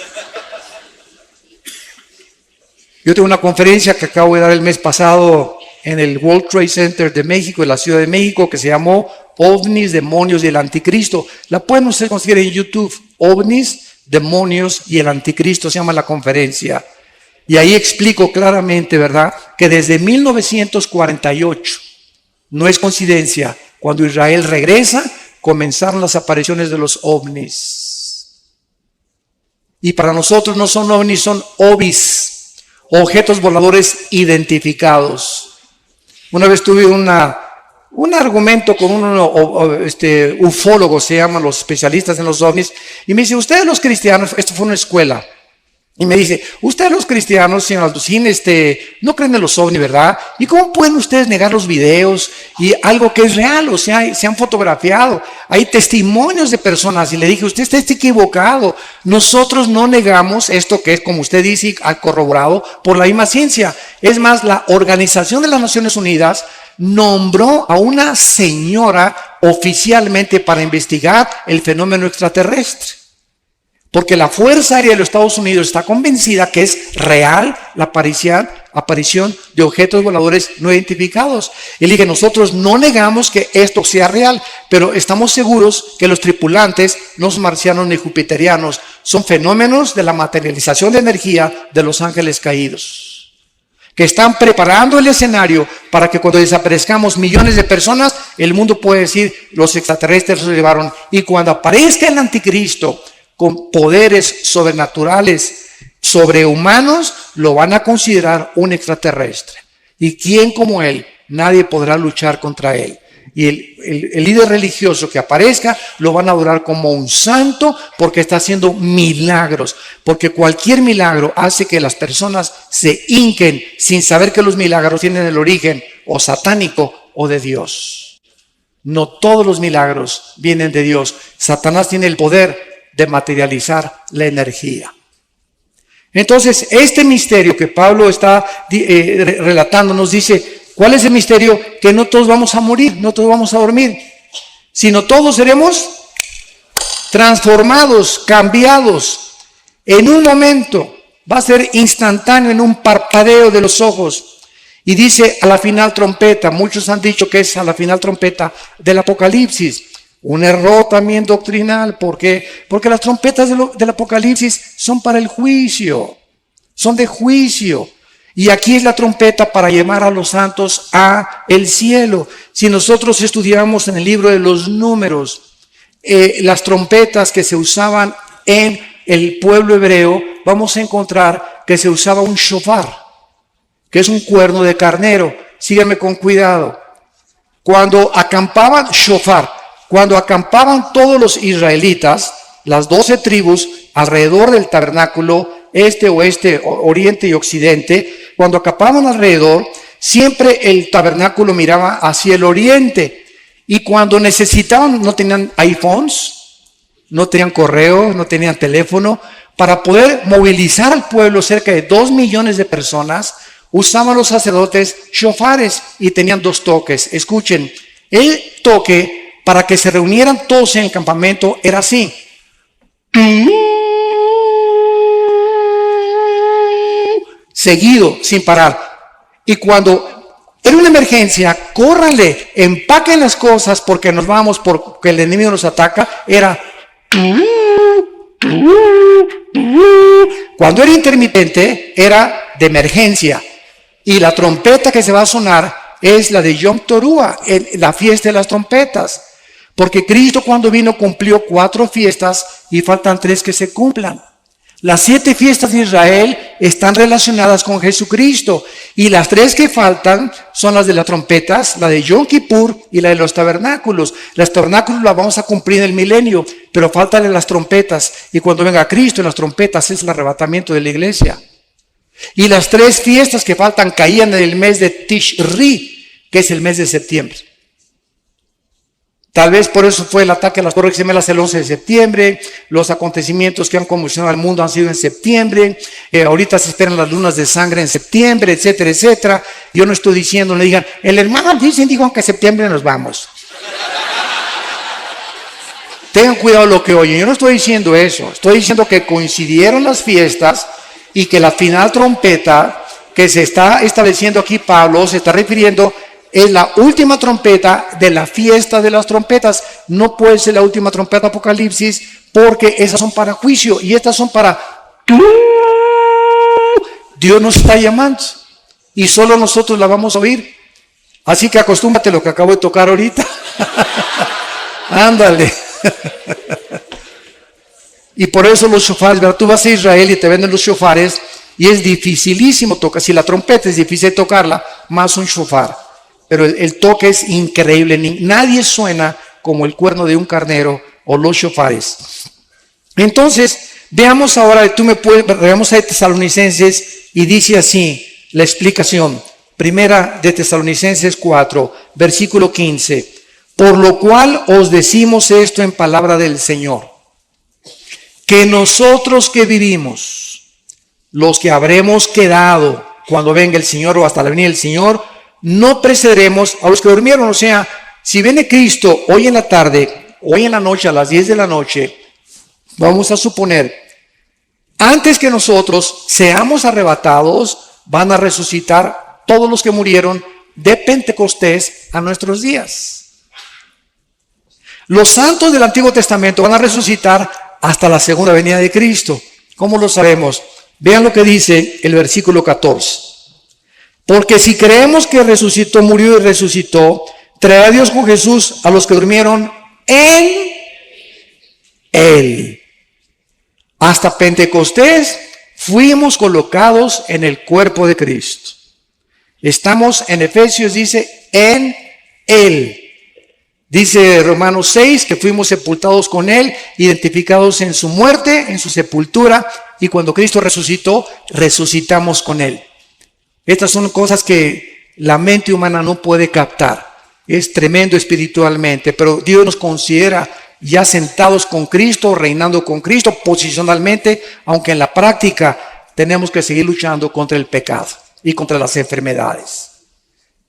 Yo tengo una conferencia que acabo de dar el mes pasado en el World Trade Center de México, en la Ciudad de México, que se llamó OVNIs, Demonios y el Anticristo. La pueden ustedes conseguir en YouTube. OVNIs, Demonios y el Anticristo se llama la conferencia. Y ahí explico claramente, ¿verdad?, que desde 1948, no es coincidencia, cuando Israel regresa, comenzaron las apariciones de los ovnis. Y para nosotros no son ovnis, son ovis. Objetos voladores identificados. Una vez tuve un argumento con un ufólogo, se llaman los especialistas en los ovnis, y me dice, ustedes los cristianos, esto fue una escuela, y me dice, ustedes los cristianos, señor Alducín, no creen en los ovnis, ¿verdad? ¿Y cómo pueden ustedes negar los videos y algo que es real? O sea, se han fotografiado, hay testimonios de personas, y le dije, usted está equivocado. Nosotros no negamos esto que es, como usted dice, corroborado por la misma ciencia. Es más, la Organización de las Naciones Unidas nombró a una señora oficialmente para investigar el fenómeno extraterrestre. Porque la Fuerza Aérea de los Estados Unidos está convencida que es real la aparición de objetos voladores no identificados. Y le dije, nosotros no negamos que esto sea real, pero estamos seguros que los tripulantes no son marcianos ni jupiterianos, son fenómenos de la materialización de energía de los ángeles caídos, que están preparando el escenario para que cuando desaparezcamos millones de personas, el mundo puede decir, los extraterrestres se llevaron. Y cuando aparezca el anticristo, con poderes sobrenaturales, sobrehumanos, lo van a considerar un extraterrestre. ¿Y quién como él? Nadie podrá luchar contra él. Y el líder religioso que aparezca lo van a adorar como un santo porque está haciendo milagros. Porque cualquier milagro hace que las personas se hinquen sin saber que los milagros tienen el origen o satánico o de Dios. No todos los milagros vienen de Dios. Satanás tiene el poder de materializar la energía. Entonces, este misterio que Pablo está relatando nos dice, ¿cuál es el misterio? Que no todos vamos a morir, no todos vamos a dormir, sino todos seremos transformados, cambiados, en un momento. Va a ser instantáneo, en un parpadeo de los ojos. Y dice a la final trompeta, muchos han dicho que es a la final trompeta del Apocalipsis. Un error también doctrinal. ¿Por qué? Porque las trompetas del Apocalipsis son para el juicio, son de juicio. Y aquí es la trompeta para llamar a los santos a el cielo. Si nosotros estudiamos en el libro de los Números, las trompetas que se usaban en el pueblo hebreo, vamos a encontrar que se usaba un shofar, que es un cuerno de carnero. Síganme con cuidado. Cuando acampaban cuando acampaban todos los israelitas, las 12 tribus, alrededor del tabernáculo, este, oeste, oriente y occidente, cuando acampaban alrededor, siempre el tabernáculo miraba hacia el oriente. Y cuando necesitaban, no tenían iPhones, no tenían correo, no tenían teléfono, para poder movilizar al pueblo, cerca de 2 millones de personas, usaban los sacerdotes shofares y tenían 2 toques. Escuchen, el toque para que se reunieran todos en el campamento era así. Seguido, sin parar. Y cuando era una emergencia, córranle, empaquen las cosas porque nos vamos, porque el enemigo nos ataca. Era... Cuando era intermitente, era de emergencia. Y la trompeta que se va a sonar es la de Yom Teruah, la fiesta de las trompetas. Porque Cristo cuando vino cumplió 4 fiestas y faltan 3 que se cumplan. Las 7 fiestas de Israel están relacionadas con Jesucristo. Y las 3 que faltan son las de las trompetas, la de Yom Kippur y la de los tabernáculos. Los tabernáculos las vamos a cumplir en el milenio, pero faltan las trompetas. Y cuando venga Cristo en las trompetas es el arrebatamiento de la iglesia. Y las 3 fiestas que faltan caían en el mes de Tishri, que es el mes de septiembre. Tal vez por eso fue el ataque a las Torres Gemelas el 11 de septiembre. Los acontecimientos que han convulsionado al mundo han sido en septiembre. Ahorita se esperan las lunas de sangre en septiembre, etcétera, etcétera. Yo no estoy diciendo, le digan, el hermano dijo que en septiembre nos vamos. Tengan cuidado lo que oyen. Yo no estoy diciendo eso. Estoy diciendo que coincidieron las fiestas y que la final trompeta que se está estableciendo aquí Pablo se está refiriendo es la última trompeta de la fiesta de las trompetas. No puede ser la última trompeta de Apocalipsis porque esas son para juicio y estas son para... Dios nos está llamando y solo nosotros la vamos a oír. Así que acostúmbrate a lo que acabo de tocar ahorita. Ándale. Y por eso los shofares, ¿verdad? Tú vas a Israel y te venden los shofares y es dificilísimo tocar. Si la trompeta es difícil tocarla, más un shofar. Pero el toque es increíble. Nadie suena como el cuerno de un carnero o los shofares. Entonces, veamos ahora, veamos a Tesalonicenses y dice así la explicación. Primera de Tesalonicenses 4, versículo 15. Por lo cual os decimos esto en palabra del Señor, que nosotros que vivimos, los que habremos quedado cuando venga el Señor o hasta la venida del Señor, no precederemos a los que durmieron. O sea, si viene Cristo hoy en la tarde, hoy en la noche, a las 10 de la noche, vamos a suponer, antes que nosotros seamos arrebatados, van a resucitar todos los que murieron de Pentecostés a nuestros días. Los santos del Antiguo Testamento van a resucitar hasta la segunda venida de Cristo. ¿Cómo lo sabemos? Vean lo que dice el versículo 14. Porque si creemos que resucitó, murió y resucitó, traerá Dios con Jesús a los que durmieron en Él. Hasta Pentecostés fuimos colocados en el cuerpo de Cristo. Estamos en Efesios, dice, en Él. Dice Romanos 6 que fuimos sepultados con Él, identificados en su muerte, en su sepultura, y cuando Cristo resucitó, resucitamos con Él. Estas son cosas que la mente humana no puede captar. Es tremendo espiritualmente, pero Dios nos considera ya sentados con Cristo, reinando con Cristo posicionalmente, aunque en la práctica tenemos que seguir luchando contra el pecado y contra las enfermedades.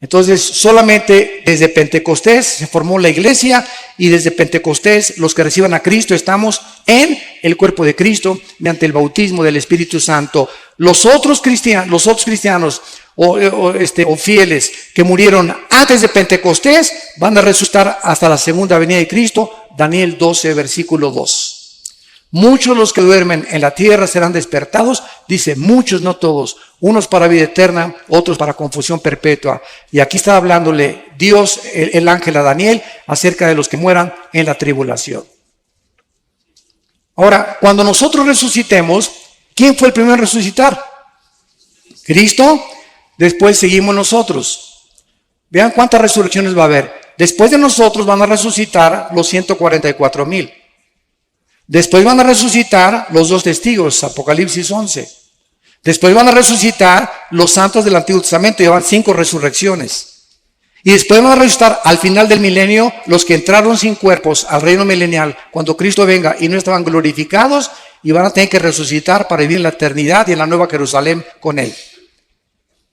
Entonces, solamente desde Pentecostés se formó la iglesia y desde Pentecostés los que reciban a Cristo estamos en el cuerpo de Cristo mediante el bautismo del Espíritu Santo. Los otros cristianos o fieles que murieron antes de Pentecostés van a resucitar hasta la segunda venida de Cristo. Daniel 12, versículo 2. Muchos los que duermen en la tierra serán despertados, dice muchos, no todos, unos para vida eterna, otros para confusión perpetua. Y aquí está hablándole Dios, el ángel a Daniel, acerca de los que mueran en la tribulación. Ahora, cuando nosotros resucitemos, ¿quién fue el primero en resucitar? Cristo, después seguimos nosotros. Vean cuántas resurrecciones va a haber. Después de nosotros van a resucitar los 144,000. Después van a resucitar los 2 testigos, Apocalipsis 11. Después van a resucitar los santos del Antiguo Testamento, llevan 5 resurrecciones. Y después van a resucitar al final del milenio los que entraron sin cuerpos al reino milenial, cuando Cristo venga y no estaban glorificados, y van a tener que resucitar para vivir en la eternidad y en la nueva Jerusalén con Él.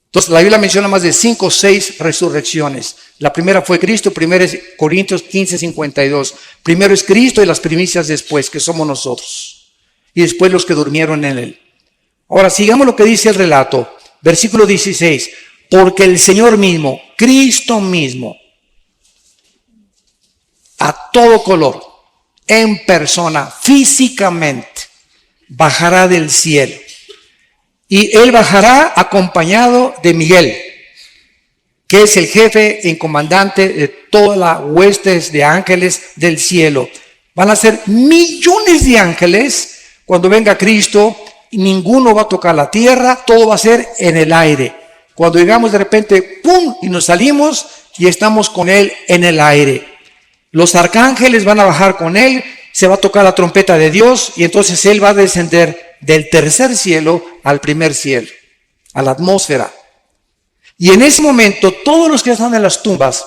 Entonces la Biblia menciona más de 5 o 6 resurrecciones. La primera fue Cristo, 1 Corintios 15:52. Primero es Cristo y las primicias después, que somos nosotros. Y después los que durmieron en Él. Ahora sigamos lo que dice el relato. Versículo 16. Porque el Señor mismo, Cristo mismo, a todo color, en persona, físicamente, bajará del cielo. Y Él bajará acompañado de Miguel, que es el jefe y comandante de todas las huestes de ángeles del cielo. Van a ser millones de ángeles cuando venga Cristo, y ninguno va a tocar la tierra, todo va a ser en el aire. Cuando llegamos de repente, ¡pum!, y nos salimos y estamos con Él en el aire. Los arcángeles van a bajar con Él, se va a tocar la trompeta de Dios y entonces Él va a descender del tercer cielo al primer cielo, a la atmósfera. Y en ese momento todos los que están en las tumbas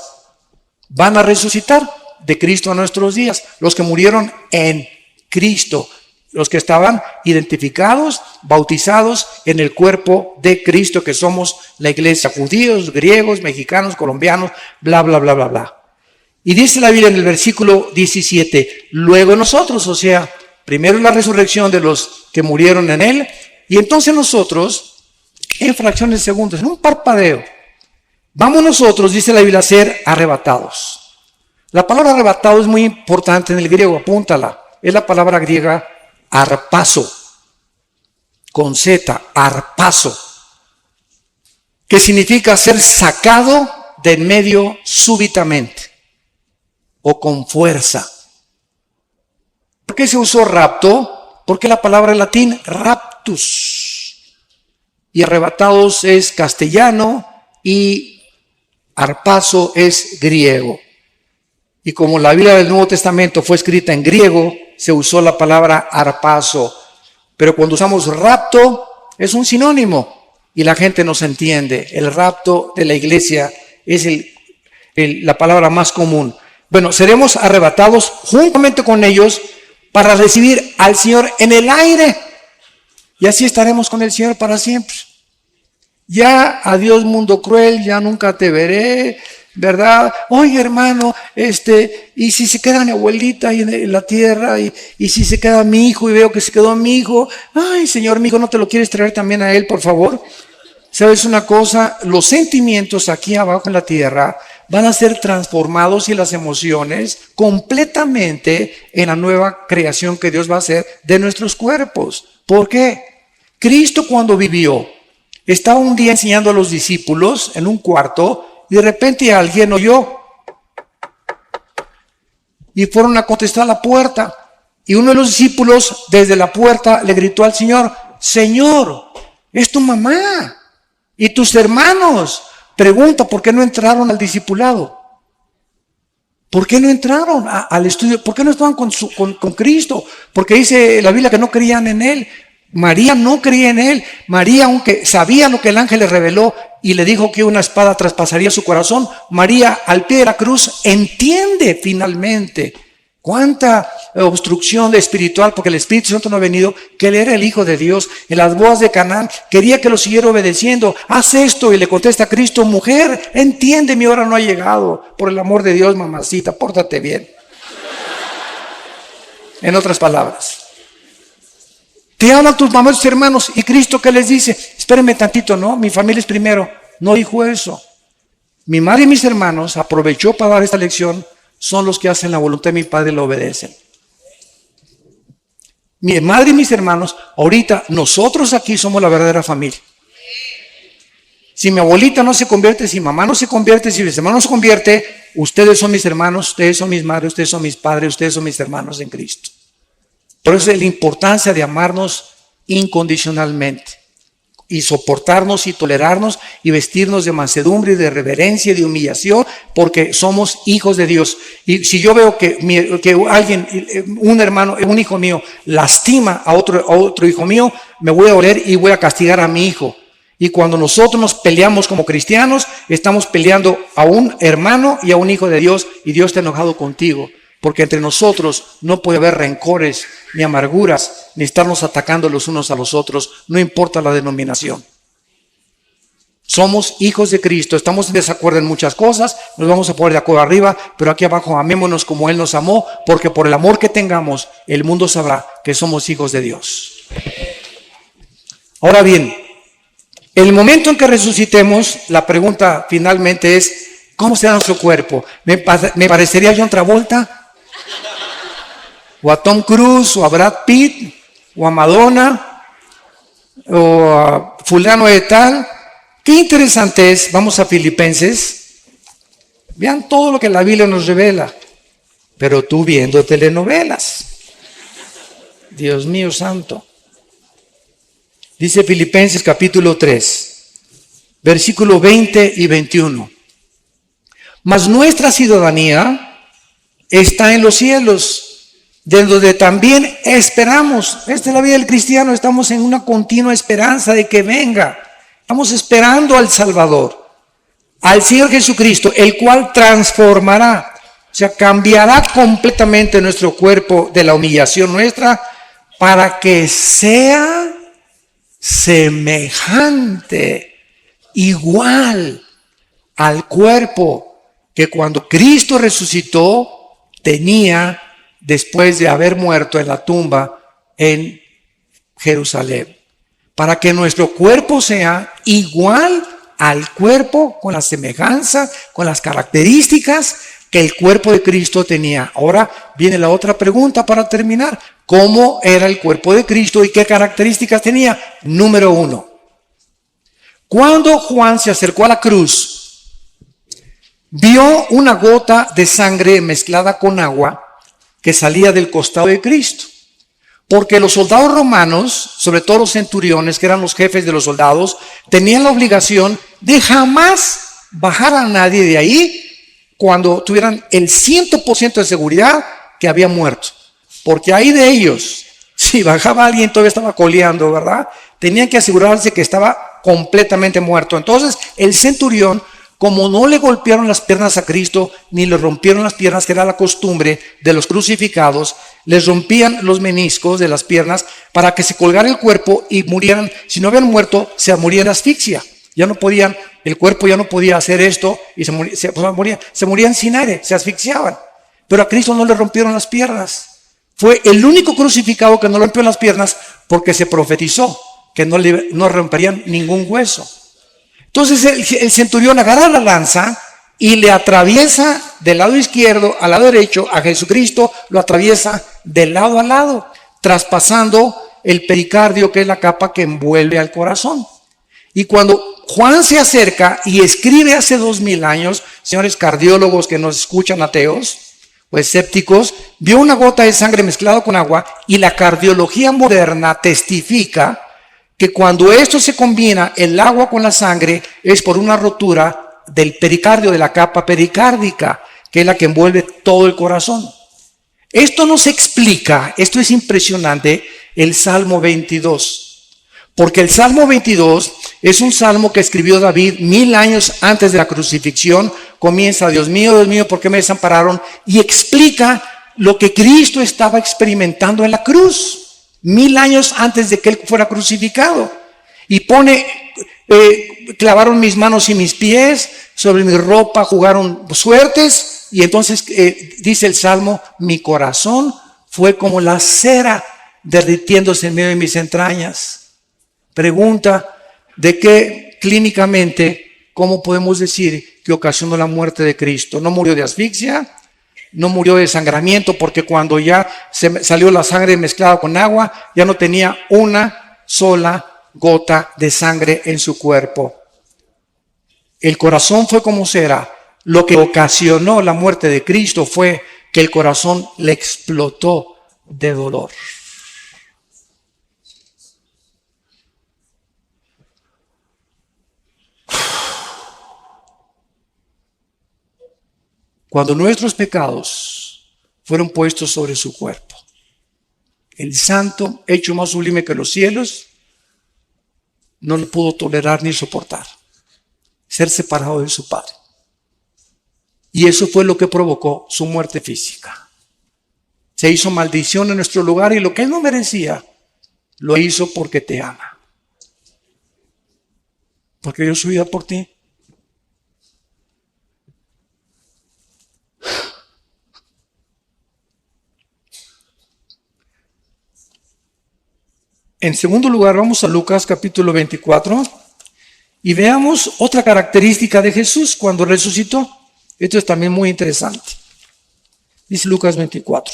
van a resucitar de Cristo a nuestros días, los que murieron en Cristo, los que estaban identificados, bautizados en el cuerpo de Cristo, que somos la iglesia, judíos, griegos, mexicanos, colombianos, bla, bla, bla, bla, bla. Y dice la Biblia en el versículo 17, luego nosotros, o sea, primero la resurrección de los que murieron en Él, y entonces nosotros, en fracciones de segundos, en un parpadeo, vamos nosotros, dice la Biblia, a ser arrebatados. La palabra arrebatado es muy importante en el griego, apúntala. Es la palabra griega arpazo, con Z, arpazo, que significa ser sacado de en medio súbitamente o con fuerza. ¿Por qué se usó rapto? Porque la palabra en latín raptus, y arrebatados es castellano y arpazo es griego. Y como la Biblia del Nuevo Testamento fue escrita en griego, se usó la palabra arpazo. Pero cuando usamos rapto, es un sinónimo y la gente nos entiende. El rapto de la iglesia es la palabra más común. Bueno, seremos arrebatados juntamente con ellos para recibir al Señor en el aire. Y así estaremos con el Señor para siempre. Ya, adiós mundo cruel, ya nunca te veré, ¿verdad? Oye, hermano, y si se queda mi abuelita ahí en la tierra, y si se queda mi hijo y veo que se quedó mi hijo, ay, Señor, mi hijo, ¿no te lo quieres traer también a él, por favor? ¿Sabes una cosa? Los sentimientos aquí abajo en la tierra van a ser transformados y las emociones completamente en la nueva creación que Dios va a hacer de nuestros cuerpos. ¿Por qué? Cristo cuando vivió, estaba un día enseñando a los discípulos en un cuarto y de repente alguien oyó y fueron a contestar a la puerta. Y uno de los discípulos desde la puerta le gritó al Señor: Señor, es tu mamá y tus hermanos. Pregunta, ¿por qué no entraron al discipulado? ¿Por qué no entraron al estudio? ¿Por qué no estaban con Cristo? Porque dice la Biblia que no creían en Él. María no creía en Él. María, aunque sabía lo que el ángel le reveló y le dijo que una espada traspasaría su corazón, María al pie de la cruz entiende finalmente cuánta obstrucción espiritual, porque el Espíritu Santo no ha venido, que Él era el Hijo de Dios. En las bodas de Canaán quería que lo siguiera obedeciendo. Haz esto, y le contesta a Cristo: mujer, entiende, mi hora no ha llegado. Por el amor de Dios, mamacita, pórtate bien. En otras palabras, te hablan tus mamás, tus hermanos, y Cristo, ¿qué les dice? Espérenme tantito, ¿no? Mi familia es primero. No dijo eso. Mi madre y mis hermanos aprovechó para dar esta lección. Son los que hacen la voluntad de mi Padre y lo obedecen. Mi madre y mis hermanos, ahorita nosotros aquí somos la verdadera familia. Si mi abuelita no se convierte, si mi mamá no se convierte, si mis hermanos no se convierte, ustedes son mis hermanos, ustedes son mis madres, ustedes son mis padres, ustedes son mis hermanos en Cristo. Por eso es la importancia de amarnos incondicionalmente y soportarnos y tolerarnos y vestirnos de mansedumbre y de reverencia y de humillación, porque somos hijos de Dios. Y si yo veo que alguien, un hermano, un hijo mío, lastima a otro hijo mío, me voy a oler y voy a castigar a mi hijo. Y cuando nosotros nos peleamos como cristianos, estamos peleando a un hermano y a un hijo de Dios, y Dios está enojado contigo. Porque entre nosotros no puede haber rencores, ni amarguras, ni estarnos atacando los unos a los otros, no importa la denominación. Somos hijos de Cristo, estamos en desacuerdo en muchas cosas, nos vamos a poner de acuerdo arriba, pero aquí abajo amémonos como Él nos amó, porque por el amor que tengamos, el mundo sabrá que somos hijos de Dios. Ahora bien, el momento en que resucitemos, la pregunta finalmente es, ¿cómo será nuestro cuerpo? ¿Me parecería a John Travolta? ¿O a Tom Cruise? ¿O a Brad Pitt? ¿O a Madonna? ¿O a fulano de tal? Qué interesante es, vamos a Filipenses, vean todo lo que la Biblia nos revela, pero tú viendo telenovelas, Dios mío santo. Dice Filipenses capítulo 3, versículo 20 y 21. Mas nuestra ciudadanía está en los cielos, de donde también esperamos. Esta es la vida del cristiano, estamos en una continua esperanza de que venga. Estamos esperando al Salvador, al Señor Jesucristo, el cual transformará, o sea, cambiará completamente nuestro cuerpo de la humillación nuestra para que sea semejante, igual al cuerpo que cuando Cristo resucitó tenía después de haber muerto en la tumba en Jerusalén. Para que nuestro cuerpo sea igual al cuerpo, con la semejanza, con las características que el cuerpo de Cristo tenía. Ahora viene la otra pregunta para terminar. ¿Cómo era el cuerpo de Cristo y qué características tenía? Número 1. Cuando Juan se acercó a la cruz, vio una gota de sangre mezclada con agua que salía del costado de Cristo. Porque los soldados romanos, sobre todo los centuriones, que eran los jefes de los soldados, tenían la obligación de jamás bajar a nadie de ahí cuando tuvieran el 100% de seguridad que había muerto. Porque ahí de ellos, si bajaba alguien todavía estaba coleando, ¿verdad? Tenían que asegurarse que estaba completamente muerto. Entonces el centurión, como no le golpearon las piernas a Cristo, ni le rompieron las piernas, que era la costumbre de los crucificados, les rompían los meniscos de las piernas para que se colgara el cuerpo y murieran. Si no habían muerto, se morían de asfixia. Ya no podían, el cuerpo ya no podía hacer esto y se morían sin aire, se asfixiaban. Pero a Cristo no le rompieron las piernas. Fue el único crucificado que no le rompió las piernas porque se profetizó que no romperían ningún hueso. Entonces el centurión agarra la lanza y le atraviesa del lado izquierdo al lado derecho a Jesucristo, lo atraviesa de lado a lado, traspasando el pericardio, que es la capa que envuelve al corazón. Y cuando Juan se acerca y escribe hace 2000 años, señores cardiólogos que nos escuchan, ateos o escépticos, vio una gota de sangre mezclada con agua, y la cardiología moderna testifica que cuando esto se combina, el agua con la sangre, es por una rotura del pericardio, de la capa pericárdica, que es la que envuelve todo el corazón. Esto nos explica, esto es impresionante, el Salmo 22. Porque el Salmo 22 es un salmo que escribió David 1000 años antes de la crucifixión. Comienza, Dios mío, ¿por qué me desampararon? Y explica lo que Cristo estaba experimentando en la cruz. 1000 años antes de que Él fuera crucificado. Y pone, clavaron mis manos y mis pies, sobre mi ropa jugaron suertes. Y entonces dice el Salmo, mi corazón fue como la cera derritiéndose en medio de mis entrañas. Pregunta, ¿de qué clínicamente, cómo podemos decir que ocasionó la muerte de Cristo? ¿No murió de asfixia? No murió de desangramiento, porque cuando ya salió la sangre mezclada con agua, ya no tenía una sola gota de sangre en su cuerpo. El corazón fue como cera. Lo que ocasionó la muerte de Cristo fue que el corazón le explotó de dolor. Cuando nuestros pecados fueron puestos sobre su cuerpo, el santo, hecho más sublime que los cielos, no lo pudo tolerar ni soportar, ser separado de su Padre. Y eso fue lo que provocó su muerte física. Se hizo maldición en nuestro lugar, y lo que Él no merecía, lo hizo porque te ama. porque dio su vida por ti. En segundo lugar, vamos a Lucas capítulo 24 y veamos otra característica de Jesús cuando resucitó. Esto es también muy interesante. Dice Lucas 24.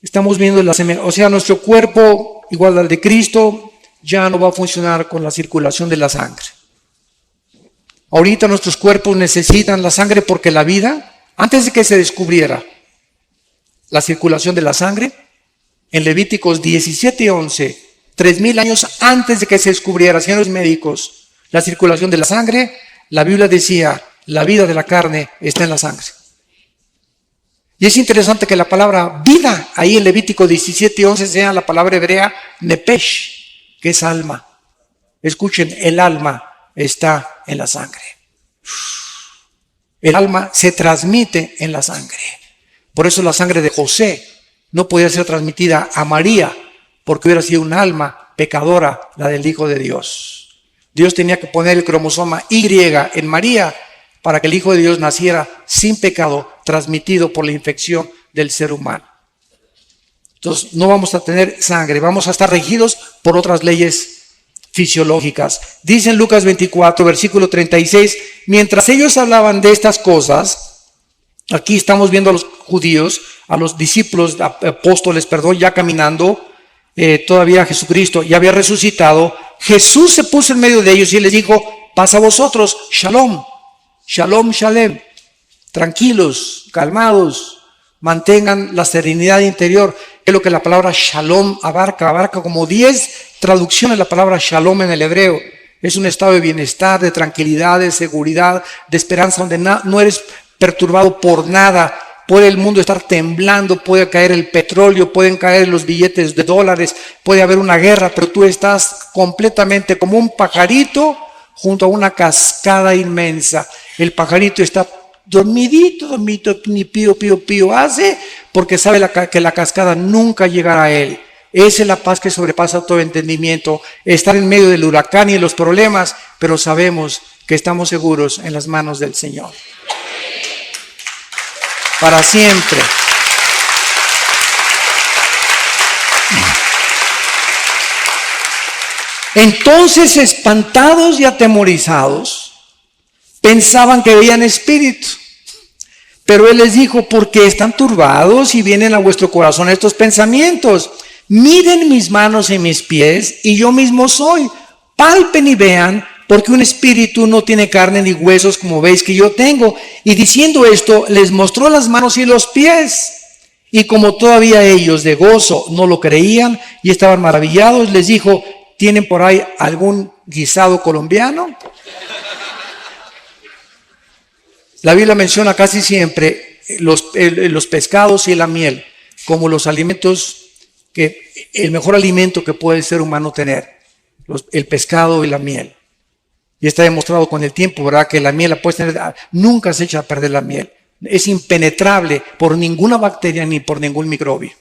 Estamos viendo nuestro cuerpo, igual al de Cristo, ya no va a funcionar con la circulación de la sangre. Ahorita nuestros cuerpos necesitan la sangre porque la vida, antes de que se descubriera la circulación de la sangre, en Levíticos 17:11, 3000 años antes de que se descubriera, señores médicos, la circulación de la sangre, la Biblia decía, la vida de la carne está en la sangre. Y es interesante que la palabra vida, ahí en Levítico 17:11, sea la palabra hebrea nepesh, que es alma. Escuchen, el alma está en la sangre. El alma se transmite en la sangre. Por eso la sangre de José no podía ser transmitida a María, porque hubiera sido un alma pecadora, la del Hijo de Dios. Dios tenía que poner el cromosoma Y en María para que el Hijo de Dios naciera sin pecado, transmitido por la infección del ser humano. Entonces no vamos a tener sangre, vamos a estar regidos por otras leyes fisiológicas. Dice en Lucas 24, versículo 36, mientras ellos hablaban de estas cosas, aquí estamos viendo a los judíos, a los discípulos, apóstoles, ya caminando, todavía Jesucristo ya había resucitado. Jesús se puso en medio de ellos y les dijo, paz a vosotros, shalom, shalom, shalem, tranquilos, calmados, mantengan la serenidad interior. Es lo que la palabra shalom abarca como 10 traducciones la palabra shalom en el hebreo. Es un estado de bienestar, de tranquilidad, de seguridad, de esperanza, donde no eres perturbado por nada. Puede el mundo estar temblando, puede caer el petróleo, pueden caer los billetes de dólares, puede haber una guerra, pero tú estás completamente como un pajarito junto a una cascada inmensa. El pajarito está dormidito, ni pío, pío, pío hace, porque sabe que la cascada nunca llegará a él. Esa es la paz que sobrepasa todo entendimiento. Estar en medio del huracán y de los problemas, pero sabemos que estamos seguros en las manos del Señor. Para siempre. Entonces, espantados y atemorizados, pensaban que veían espíritu. Pero Él les dijo, ¿por qué están turbados y vienen a vuestro corazón estos pensamientos? Miren mis manos y mis pies, y yo mismo soy. Palpen y vean, porque un espíritu no tiene carne ni huesos como veis que yo tengo. Y diciendo esto, les mostró las manos y los pies. Y como todavía ellos de gozo no lo creían y estaban maravillados, les dijo, ¿tienen por ahí algún guisado colombiano? La Biblia menciona casi siempre los pescados y la miel como los alimentos, el mejor alimento que puede el ser humano tener, el pescado y la miel. Y está demostrado con el tiempo, ¿verdad? Que la miel la puedes tener, nunca se echa a perder la miel. Es impenetrable por ninguna bacteria ni por ningún microbio.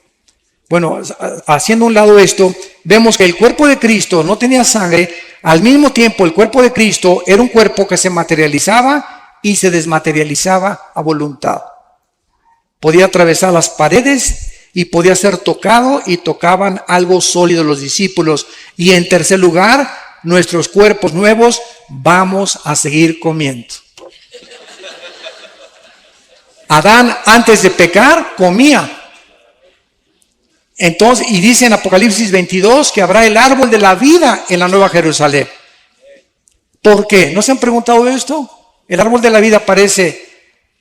Bueno, haciendo a un lado esto, vemos que el cuerpo de Cristo no tenía sangre. Al mismo tiempo, el cuerpo de Cristo era un cuerpo que se materializaba y se desmaterializaba a voluntad. Podía atravesar las paredes y podía ser tocado, y tocaban algo sólido los discípulos. Y en tercer lugar, nuestros cuerpos nuevos vamos a seguir comiendo. Adán, antes de pecar, comía. Entonces, y dice en Apocalipsis 22 que habrá el árbol de la vida en la Nueva Jerusalén. ¿Por qué? ¿No se han preguntado esto? El árbol de la vida aparece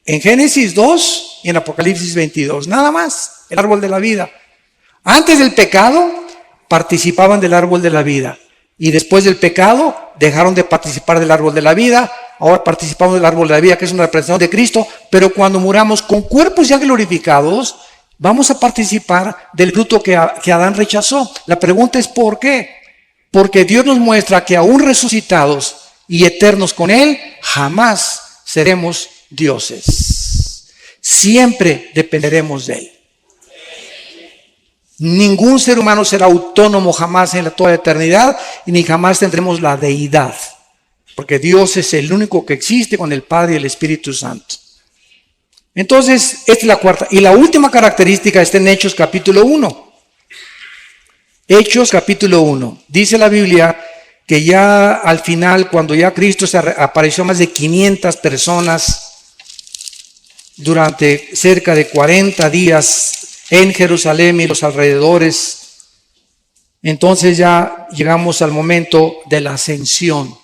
en Génesis 2 y en Apocalipsis 22. Nada más, el árbol de la vida. Antes del pecado, participaban del árbol de la vida. Y después del pecado, dejaron de participar del árbol de la vida. Ahora participamos del árbol de la vida, que es una representación de Cristo. Pero cuando muramos con cuerpos ya glorificados, vamos a participar del fruto que Adán rechazó. La pregunta es ¿por qué? Porque Dios nos muestra que aún resucitados y eternos con Él, jamás seremos dioses. Siempre dependeremos de Él. Ningún ser humano será autónomo jamás en toda la eternidad y ni jamás tendremos la deidad. Porque Dios es el único que existe con el Padre y el Espíritu Santo. Entonces, esta es la cuarta. Y la última característica está en Hechos capítulo 1. Hechos capítulo 1. Dice la Biblia que ya al final, cuando ya Cristo se apareció a más de 500 personas durante cerca de 40 días en Jerusalén y los alrededores, entonces ya llegamos al momento de la ascensión,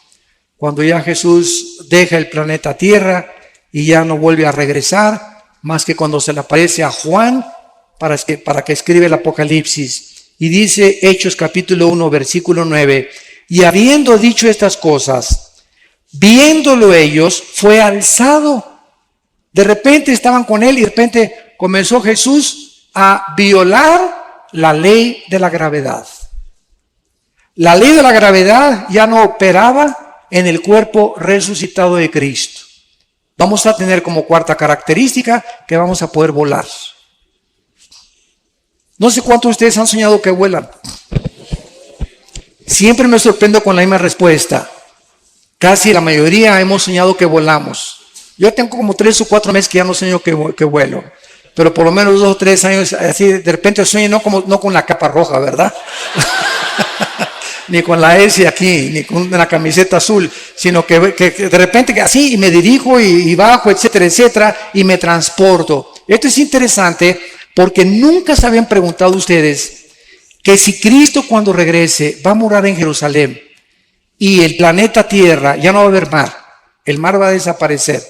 cuando ya Jesús deja el planeta Tierra y ya no vuelve a regresar, más que cuando se le aparece a Juan para que escribe el Apocalipsis. Y dice Hechos capítulo 1, versículo 9, y habiendo dicho estas cosas, viéndolo ellos, fue alzado. De repente estaban con él y de repente comenzó Jesús a violar la ley de la gravedad. La ley de la gravedad ya no operaba en el cuerpo resucitado de Cristo. Vamos a tener como cuarta característica que vamos a poder volar. No sé cuántos de ustedes han soñado que vuelan. Siempre me sorprendo con la misma respuesta. Casi la mayoría hemos soñado que volamos. Yo tengo como 3 o 4 meses que ya no sueño que vuelo. Pero por lo menos 2 o 3 años, así de repente sueño no con la capa roja, ¿verdad? Ni con la S aquí, ni con la camiseta azul, sino que de repente así me dirijo y bajo, etcétera, etcétera, y me transporto. Esto es interesante porque nunca se habían preguntado ustedes que si Cristo cuando regrese va a morar en Jerusalén y el planeta Tierra ya no va a haber mar, el mar va a desaparecer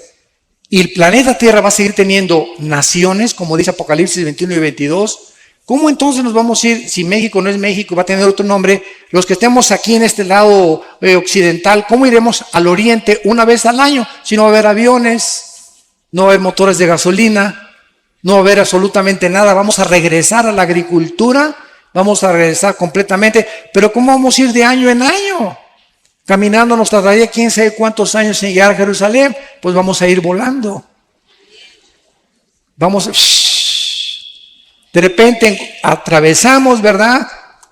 y el planeta Tierra va a seguir teniendo naciones, como dice Apocalipsis 21 y 22, ¿cómo entonces nos vamos a ir si México no es México, va a tener otro nombre? Los que estemos aquí en este lado occidental, ¿cómo iremos al oriente una vez al año? Si no va a haber aviones, no va a haber motores de gasolina, no va a haber absolutamente nada, vamos a regresar a la agricultura, vamos a regresar completamente, pero ¿cómo vamos a ir de año en año? Caminando nos tardaría quién sabe cuántos años en llegar a Jerusalén, pues vamos a ir volando. De repente atravesamos, ¿verdad?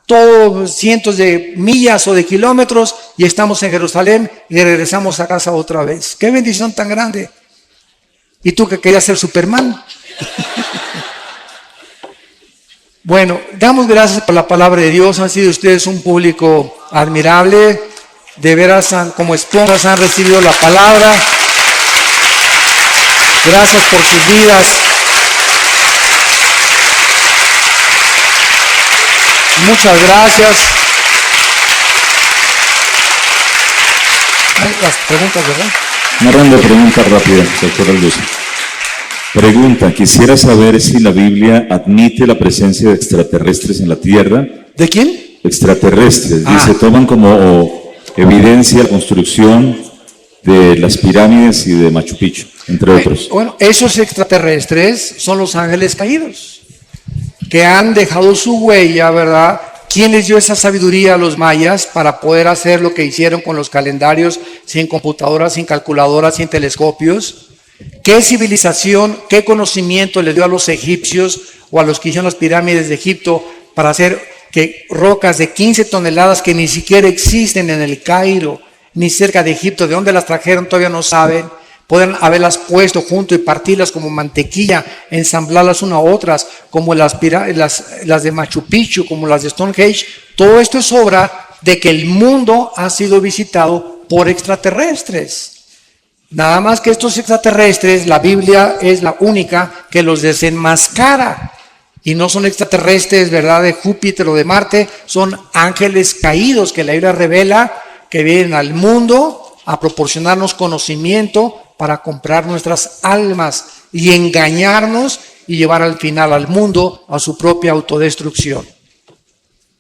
Todos cientos de millas o de kilómetros y estamos en Jerusalén y regresamos a casa otra vez. ¡Qué bendición tan grande! ¿Y tú que querías ser Superman? Bueno, damos gracias por la palabra de Dios. Han sido ustedes un público admirable. De veras, como esponjas han recibido la palabra. Gracias por sus vidas. Muchas gracias. Las preguntas, ¿verdad? Una ronda de preguntas rápidas, doctor Alducin. Pregunta, quisiera saber si la Biblia admite la presencia de extraterrestres en la Tierra. ¿De quién? Extraterrestres. Dice, toman como evidencia la construcción de las pirámides y de Machu Picchu, entre otros. Bueno, esos extraterrestres son los ángeles caídos, que han dejado su huella, ¿verdad? ¿Quién les dio esa sabiduría a los mayas para poder hacer lo que hicieron con los calendarios, sin computadoras, sin calculadoras, sin telescopios? ¿Qué civilización, qué conocimiento le dio a los egipcios o a los que hicieron las pirámides de Egipto para hacer que rocas de 15 toneladas que ni siquiera existen en el Cairo, ni cerca de Egipto, de dónde las trajeron todavía no saben, pueden haberlas puesto junto y partirlas como mantequilla, ensamblarlas una a otras, como las de Machu Picchu, como las de Stonehenge? Todo esto es obra de que el mundo ha sido visitado por extraterrestres. Nada más que estos extraterrestres, la Biblia es la única que los desenmascara. Y no son extraterrestres, ¿verdad?, de Júpiter o de Marte, son ángeles caídos que la Biblia revela que vienen al mundo a proporcionarnos conocimiento para comprar nuestras almas y engañarnos y llevar al final al mundo a su propia autodestrucción.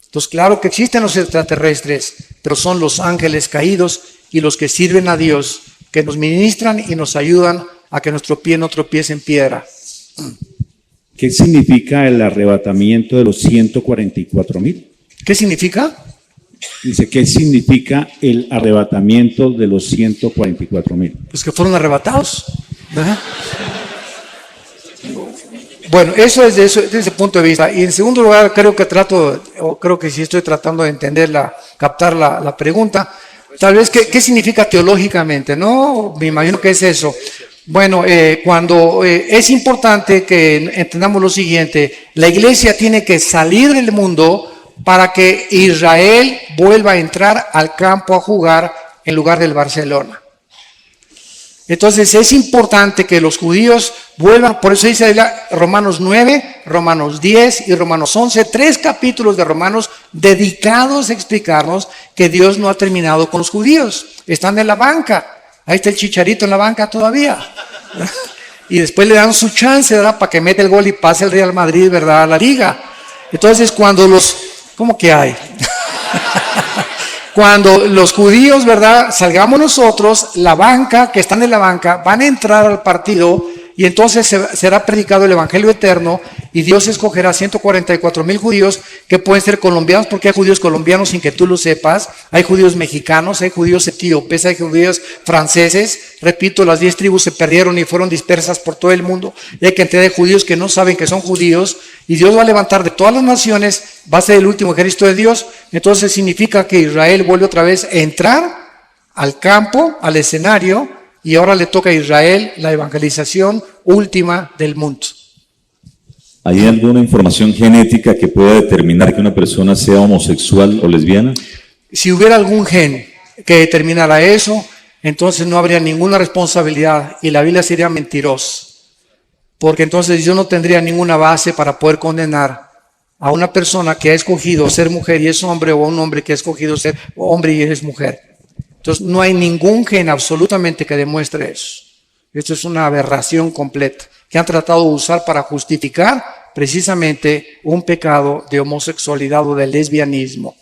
Entonces, claro que existen los extraterrestres, pero son los ángeles caídos y los que sirven a Dios, que nos ministran y nos ayudan a que nuestro pie no tropiece en piedra. ¿Qué significa el arrebatamiento de los 144,000? ¿Qué significa? Dice, ¿qué significa el arrebatamiento de los 144,000? Pues que fueron arrebatados, ¿verdad? Bueno, eso es desde ese punto de vista. Y en segundo lugar, creo que sí estoy tratando de captar la pregunta. Tal vez, ¿qué significa teológicamente? No, me imagino que es eso. Bueno, es importante que entendamos lo siguiente. La iglesia tiene que salir del mundo para que Israel vuelva a entrar al campo a jugar en lugar del Barcelona. Entonces es importante que los judíos vuelvan, por eso dice Romanos 9, Romanos 10 y Romanos 11, 3 capítulos de Romanos dedicados a explicarnos que Dios no ha terminado con los judíos. Están en la banca, ahí está el Chicharito en la banca todavía. Y después le dan su chance, ¿verdad? Para que mete el gol y pase el Real Madrid, ¿verdad? A la liga. Entonces ¿cómo que hay? Cuando los judíos, ¿verdad? Salgamos nosotros, la banca, que están en la banca, van a entrar al partido y entonces será predicado el Evangelio eterno y Dios escogerá 144,000 judíos que pueden ser colombianos, porque hay judíos colombianos sin que tú lo sepas, hay judíos mexicanos, hay judíos etíopes, hay judíos franceses. Repito, las 10 tribus se perdieron y fueron dispersas por todo el mundo. Y hay cantidad de judíos que no saben que son judíos y Dios va a levantar de todas las naciones, va a ser el último ejército de Dios. Entonces significa que Israel vuelve otra vez a entrar al campo, al escenario, y ahora le toca a Israel la evangelización última del mundo. ¿Hay alguna información genética que pueda determinar que una persona sea homosexual o lesbiana? Si hubiera algún gen que determinara eso, entonces no habría ninguna responsabilidad y la Biblia sería mentirosa. Porque entonces yo no tendría ninguna base para poder condenar a una persona que ha escogido ser mujer y es hombre, o a un hombre que ha escogido ser hombre y es mujer. Entonces no hay ningún gen absolutamente que demuestre eso. Esto es una aberración completa que han tratado de usar para justificar precisamente un pecado de homosexualidad o de lesbianismo.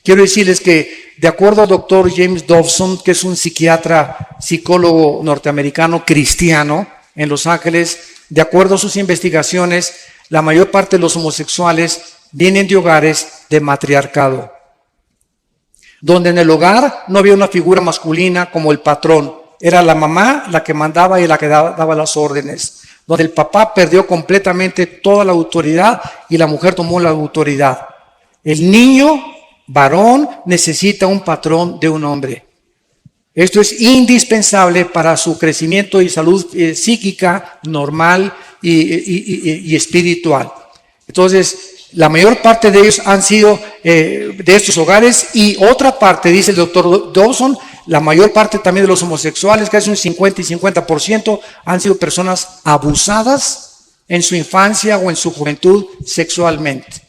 Quiero decirles que de acuerdo al doctor James Dobson, que es un psiquiatra, psicólogo norteamericano cristiano en Los Ángeles, de acuerdo a sus investigaciones, la mayor parte de los homosexuales vienen de hogares de matriarcado, donde en el hogar no había una figura masculina como el patrón. Era la mamá la que mandaba y la que daba las órdenes, donde el papá perdió completamente toda la autoridad y la mujer tomó la autoridad. El niño varón necesita un patrón de un hombre. Esto es indispensable para su crecimiento y salud psíquica normal y espiritual. Entonces, la mayor parte de ellos han sido de estos hogares, y otra parte, dice el doctor Dawson, la mayor parte también de los homosexuales, casi un 50 y 50%, han sido personas abusadas en su infancia o en su juventud sexualmente.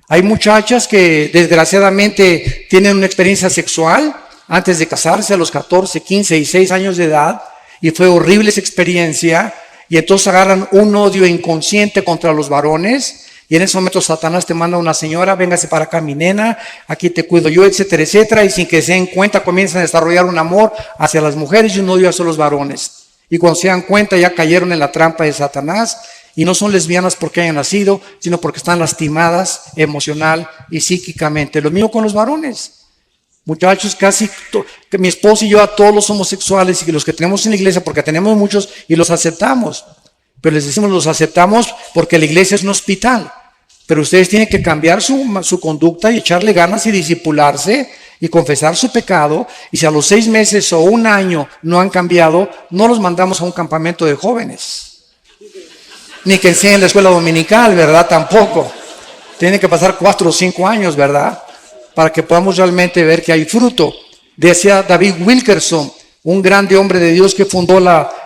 Hay muchachas que desgraciadamente tienen una experiencia sexual antes de casarse a los 14, 15 y 6 años de edad, y fue horrible esa experiencia, y entonces agarran un odio inconsciente contra los varones. Y en ese momento Satanás te manda a una señora, véngase para acá mi nena, aquí te cuido yo, etcétera, etcétera. Y sin que se den cuenta comienzan a desarrollar un amor hacia las mujeres y un odio hacia los varones. Y cuando se dan cuenta ya cayeron en la trampa de Satanás y no son lesbianas porque hayan nacido, sino porque están lastimadas emocional y psíquicamente. Lo mismo con los varones. Muchachos, que mi esposo y yo a todos los homosexuales y los que tenemos en la iglesia, porque tenemos muchos y los aceptamos. Pero les decimos los aceptamos porque la iglesia es un hospital. Pero ustedes tienen que cambiar su conducta y echarle ganas y discipularse y confesar su pecado. Y si a los 6 meses o 1 año no han cambiado, no los mandamos a un campamento de jóvenes. Ni que enseñen la escuela dominical, ¿verdad? Tampoco. Tienen que pasar 4 o 5 años, ¿verdad? Para que podamos realmente ver que hay fruto. Decía David Wilkerson, un grande hombre de Dios que fundó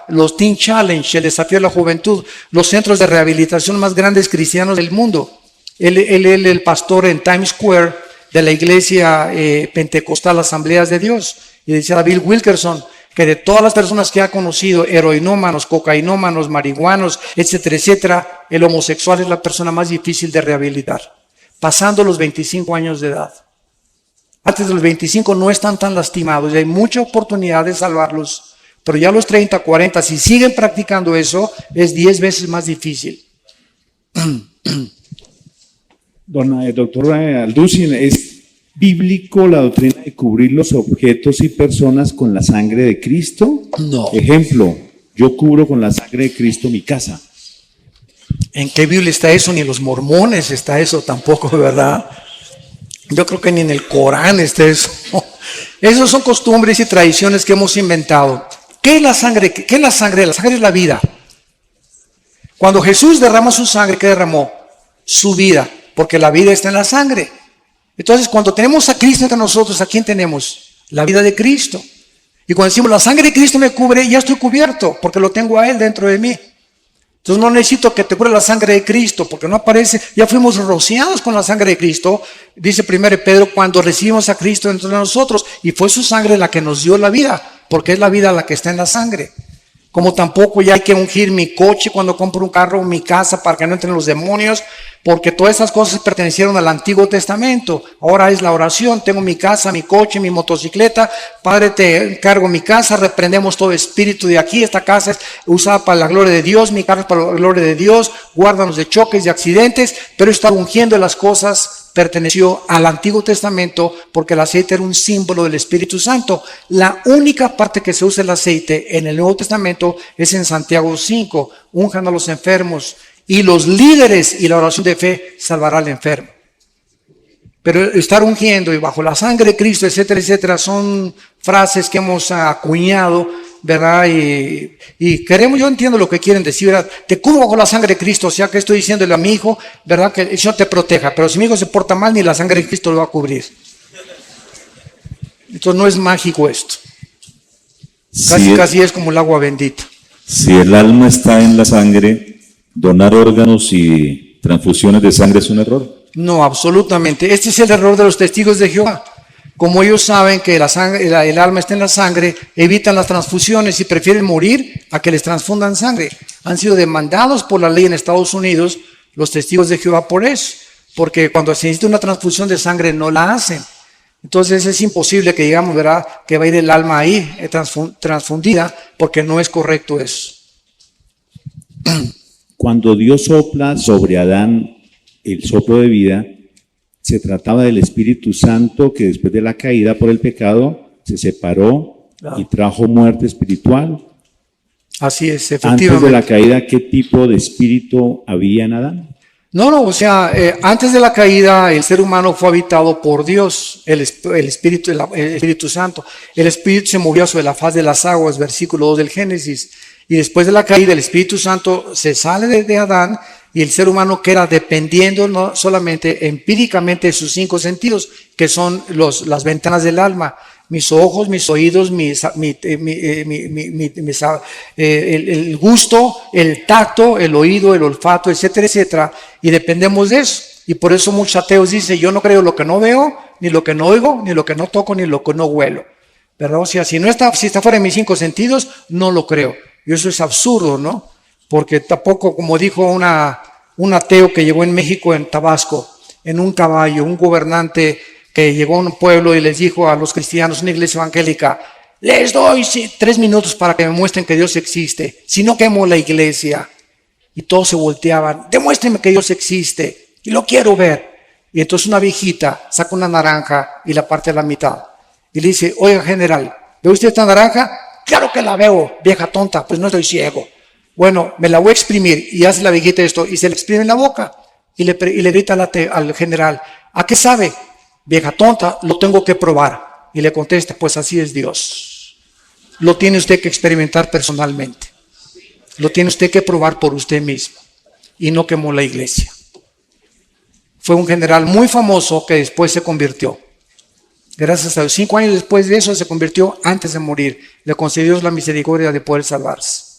los Teen Challenge, el desafío de la juventud, los centros de rehabilitación más grandes cristianos del mundo. Él el pastor en Times Square de la iglesia pentecostal Asambleas de Dios. Y decía David Wilkerson que de todas las personas que ha conocido, heroinómanos, cocainómanos, marihuanos, etcétera, etcétera, el homosexual es la persona más difícil de rehabilitar, pasando los 25 años de edad. Antes de los 25 no están tan lastimados y hay mucha oportunidad de salvarlos, pero ya a los 30, 40, si siguen practicando eso, es 10 veces más difícil. Doctor Alducin, ¿es bíblico la doctrina de cubrir los objetos y personas con la sangre de Cristo? No. Ejemplo, yo cubro con la sangre de Cristo mi casa. ¿En qué Biblia está eso? Ni en los mormones está eso tampoco, ¿verdad? Yo creo que ni en el Corán está eso. Esas son costumbres y tradiciones que hemos inventado. ¿Qué es la sangre? ¿Qué es la sangre? La sangre es la vida. Cuando Jesús derrama su sangre, ¿qué derramó? Su vida, porque la vida está en la sangre. Entonces, cuando tenemos a Cristo entre nosotros, ¿a quién tenemos? La vida de Cristo. Y cuando decimos, la sangre de Cristo me cubre, ya estoy cubierto, porque lo tengo a Él dentro de mí. Entonces no necesito que te cure la sangre de Cristo, porque no aparece, ya fuimos rociados con la sangre de Cristo. Dice 1 Pedro, cuando recibimos a Cristo dentro de nosotros, y fue su sangre la que nos dio la vida, porque es la vida la que está en la sangre. Como tampoco ya hay que ungir mi coche cuando compro un carro o mi casa para que no entren los demonios, porque todas esas cosas pertenecieron al Antiguo Testamento. Ahora es la oración, tengo mi casa, mi coche, mi motocicleta. Padre, te encargo mi casa, reprendemos todo espíritu de aquí. Esta casa es usada para la gloria de Dios, mi carro es para la gloria de Dios. Guárdanos de choques y accidentes, pero estar ungiendo las cosas perteneció al Antiguo Testamento porque el aceite era un símbolo del Espíritu Santo. La única parte que se usa el aceite en el Nuevo Testamento es en Santiago 5, unjan a los enfermos y los líderes y la oración de fe salvará al enfermo. Pero estar ungiendo y bajo la sangre de Cristo, etcétera, etcétera, son frases que hemos acuñado, ¿verdad? Y queremos, yo entiendo lo que quieren decir, ¿verdad? Te cubro bajo la sangre de Cristo, o sea que estoy diciéndole a mi hijo, ¿verdad? Que el Señor te proteja, pero si mi hijo se porta mal, ni la sangre de Cristo lo va a cubrir. Entonces no es mágico esto. Casi es como el agua bendita. Si el alma está en la sangre, donar órganos y transfusiones de sangre es un error. No, absolutamente. Este es el error de los testigos de Jehová. Como ellos saben que la sangre, el alma está en la sangre, evitan las transfusiones y prefieren morir a que les transfundan sangre. Han sido demandados por la ley en Estados Unidos los testigos de Jehová por eso, porque cuando se necesita una transfusión de sangre no la hacen. Entonces es imposible que digamos, ¿verdad?, que va a ir el alma ahí transfundida, porque no es correcto eso. Cuando Dios sopla sobre Adán el soplo de vida, se trataba del Espíritu Santo que después de la caída por el pecado se separó y trajo muerte espiritual. Así es, efectivamente. Antes de la caída, ¿qué tipo de espíritu había en Adán? No, o sea, antes de la caída el ser humano fue habitado por Dios, el Espíritu Santo. El Espíritu se movió sobre la faz de las aguas, versículo 2 del Génesis. Y después de la caída el Espíritu Santo se sale de Adán y el ser humano queda dependiendo no solamente empíricamente de sus 5 sentidos, que son las ventanas del alma. Mis ojos, mis oídos, el gusto, el tacto, el oído, el olfato, etcétera, etcétera. Y dependemos de eso. Y por eso muchos ateos dicen, yo no creo lo que no veo, ni lo que no oigo, ni lo que no toco, ni lo que no huelo. ¿Verdad? O sea, si está fuera de mis 5 sentidos, no lo creo. Y eso es absurdo, ¿no? Porque tampoco, como dijo un ateo que llegó en México, en Tabasco, en un caballo, un gobernante que llegó a un pueblo y les dijo a los cristianos, una iglesia evangélica, les doy 3 minutos para que me muestren que Dios existe, si no quemo la iglesia. Y todos se volteaban, demuéstrenme que Dios existe, y lo quiero ver. Y entonces una viejita saca una naranja y la parte a la mitad. Y le dice, oiga general, ¿ve usted esta naranja? Claro que la veo, vieja tonta, pues no estoy ciego. Bueno, me la voy a exprimir. Y hace la viejita esto y se le exprime en la boca. Y le grita al general, ¿a qué sabe? Vieja tonta, lo tengo que probar. Y le contesta, pues así es Dios. Lo tiene usted que experimentar personalmente. Lo tiene usted que probar por usted mismo. Y no quemó la iglesia. Fue un general muy famoso que después se convirtió. Gracias a Dios. 5 años después de eso se convirtió antes de morir. Le concedió Dios la misericordia de poder salvarse.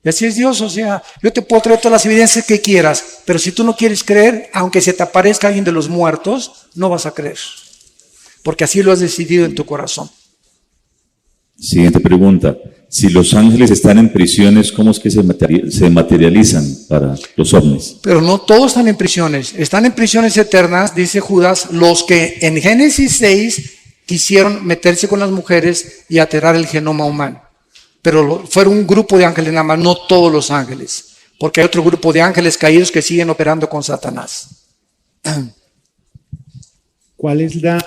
Y así es Dios, o sea, yo te puedo traer todas las evidencias que quieras, pero si tú no quieres creer, aunque se te aparezca alguien de los muertos, no vas a creer. Porque así lo has decidido en tu corazón. Siguiente pregunta. Si los ángeles están en prisiones, ¿cómo es que se materializan para los ovnis? Pero no todos están en prisiones. Están en prisiones eternas, dice Judas, los que en Génesis 6 quisieron meterse con las mujeres y alterar el genoma humano. Pero fueron un grupo de ángeles nada más, no todos los ángeles. Porque hay otro grupo de ángeles caídos que siguen operando con Satanás. ¿Cuál es la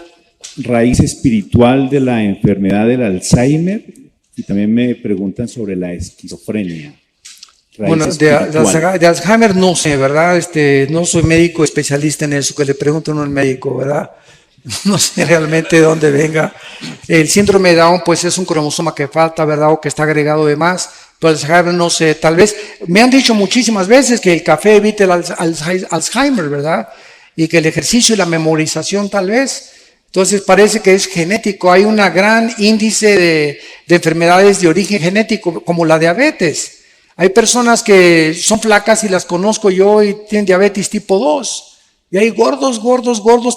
raíz espiritual de la enfermedad del Alzheimer? Y también me preguntan sobre la esquizofrenia. Bueno, de Alzheimer no sé, ¿verdad? No soy médico especialista en eso, que le pregunto a uno al médico, ¿verdad? No sé realmente de dónde venga. El síndrome de Down, pues es un cromosoma que falta, ¿verdad? O que está agregado de más. Pero Alzheimer no sé, tal vez. Me han dicho muchísimas veces que el café evita el Alzheimer, ¿verdad? Y que el ejercicio y la memorización tal vez. Entonces parece que es genético. Hay un gran índice de enfermedades de origen genético, como la diabetes. Hay personas que son flacas y las conozco yo y tienen diabetes tipo 2. Y hay gordos,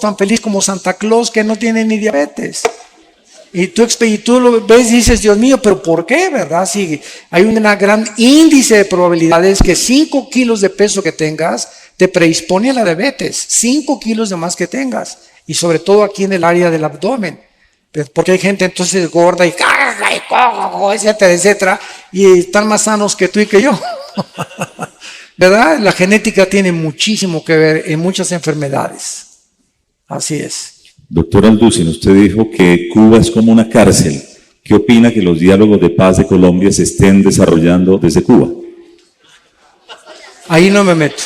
tan feliz como Santa Claus que no tienen ni diabetes. Y tú lo ves y dices, Dios mío, ¿pero por qué, verdad? Sí, hay un gran índice de probabilidades que 5 kilos de peso que tengas te predispone a la diabetes. 5 kilos de más que tengas. Y sobre todo aquí en el área del abdomen. Porque hay gente entonces gorda y etcétera, etcétera. Y están más sanos que tú y que yo. ¿Verdad? La genética tiene muchísimo que ver en muchas enfermedades. Así es. Doctor Alducin, usted dijo que Cuba es como una cárcel. ¿Qué opina que los diálogos de paz de Colombia se estén desarrollando desde Cuba? Ahí no me meto.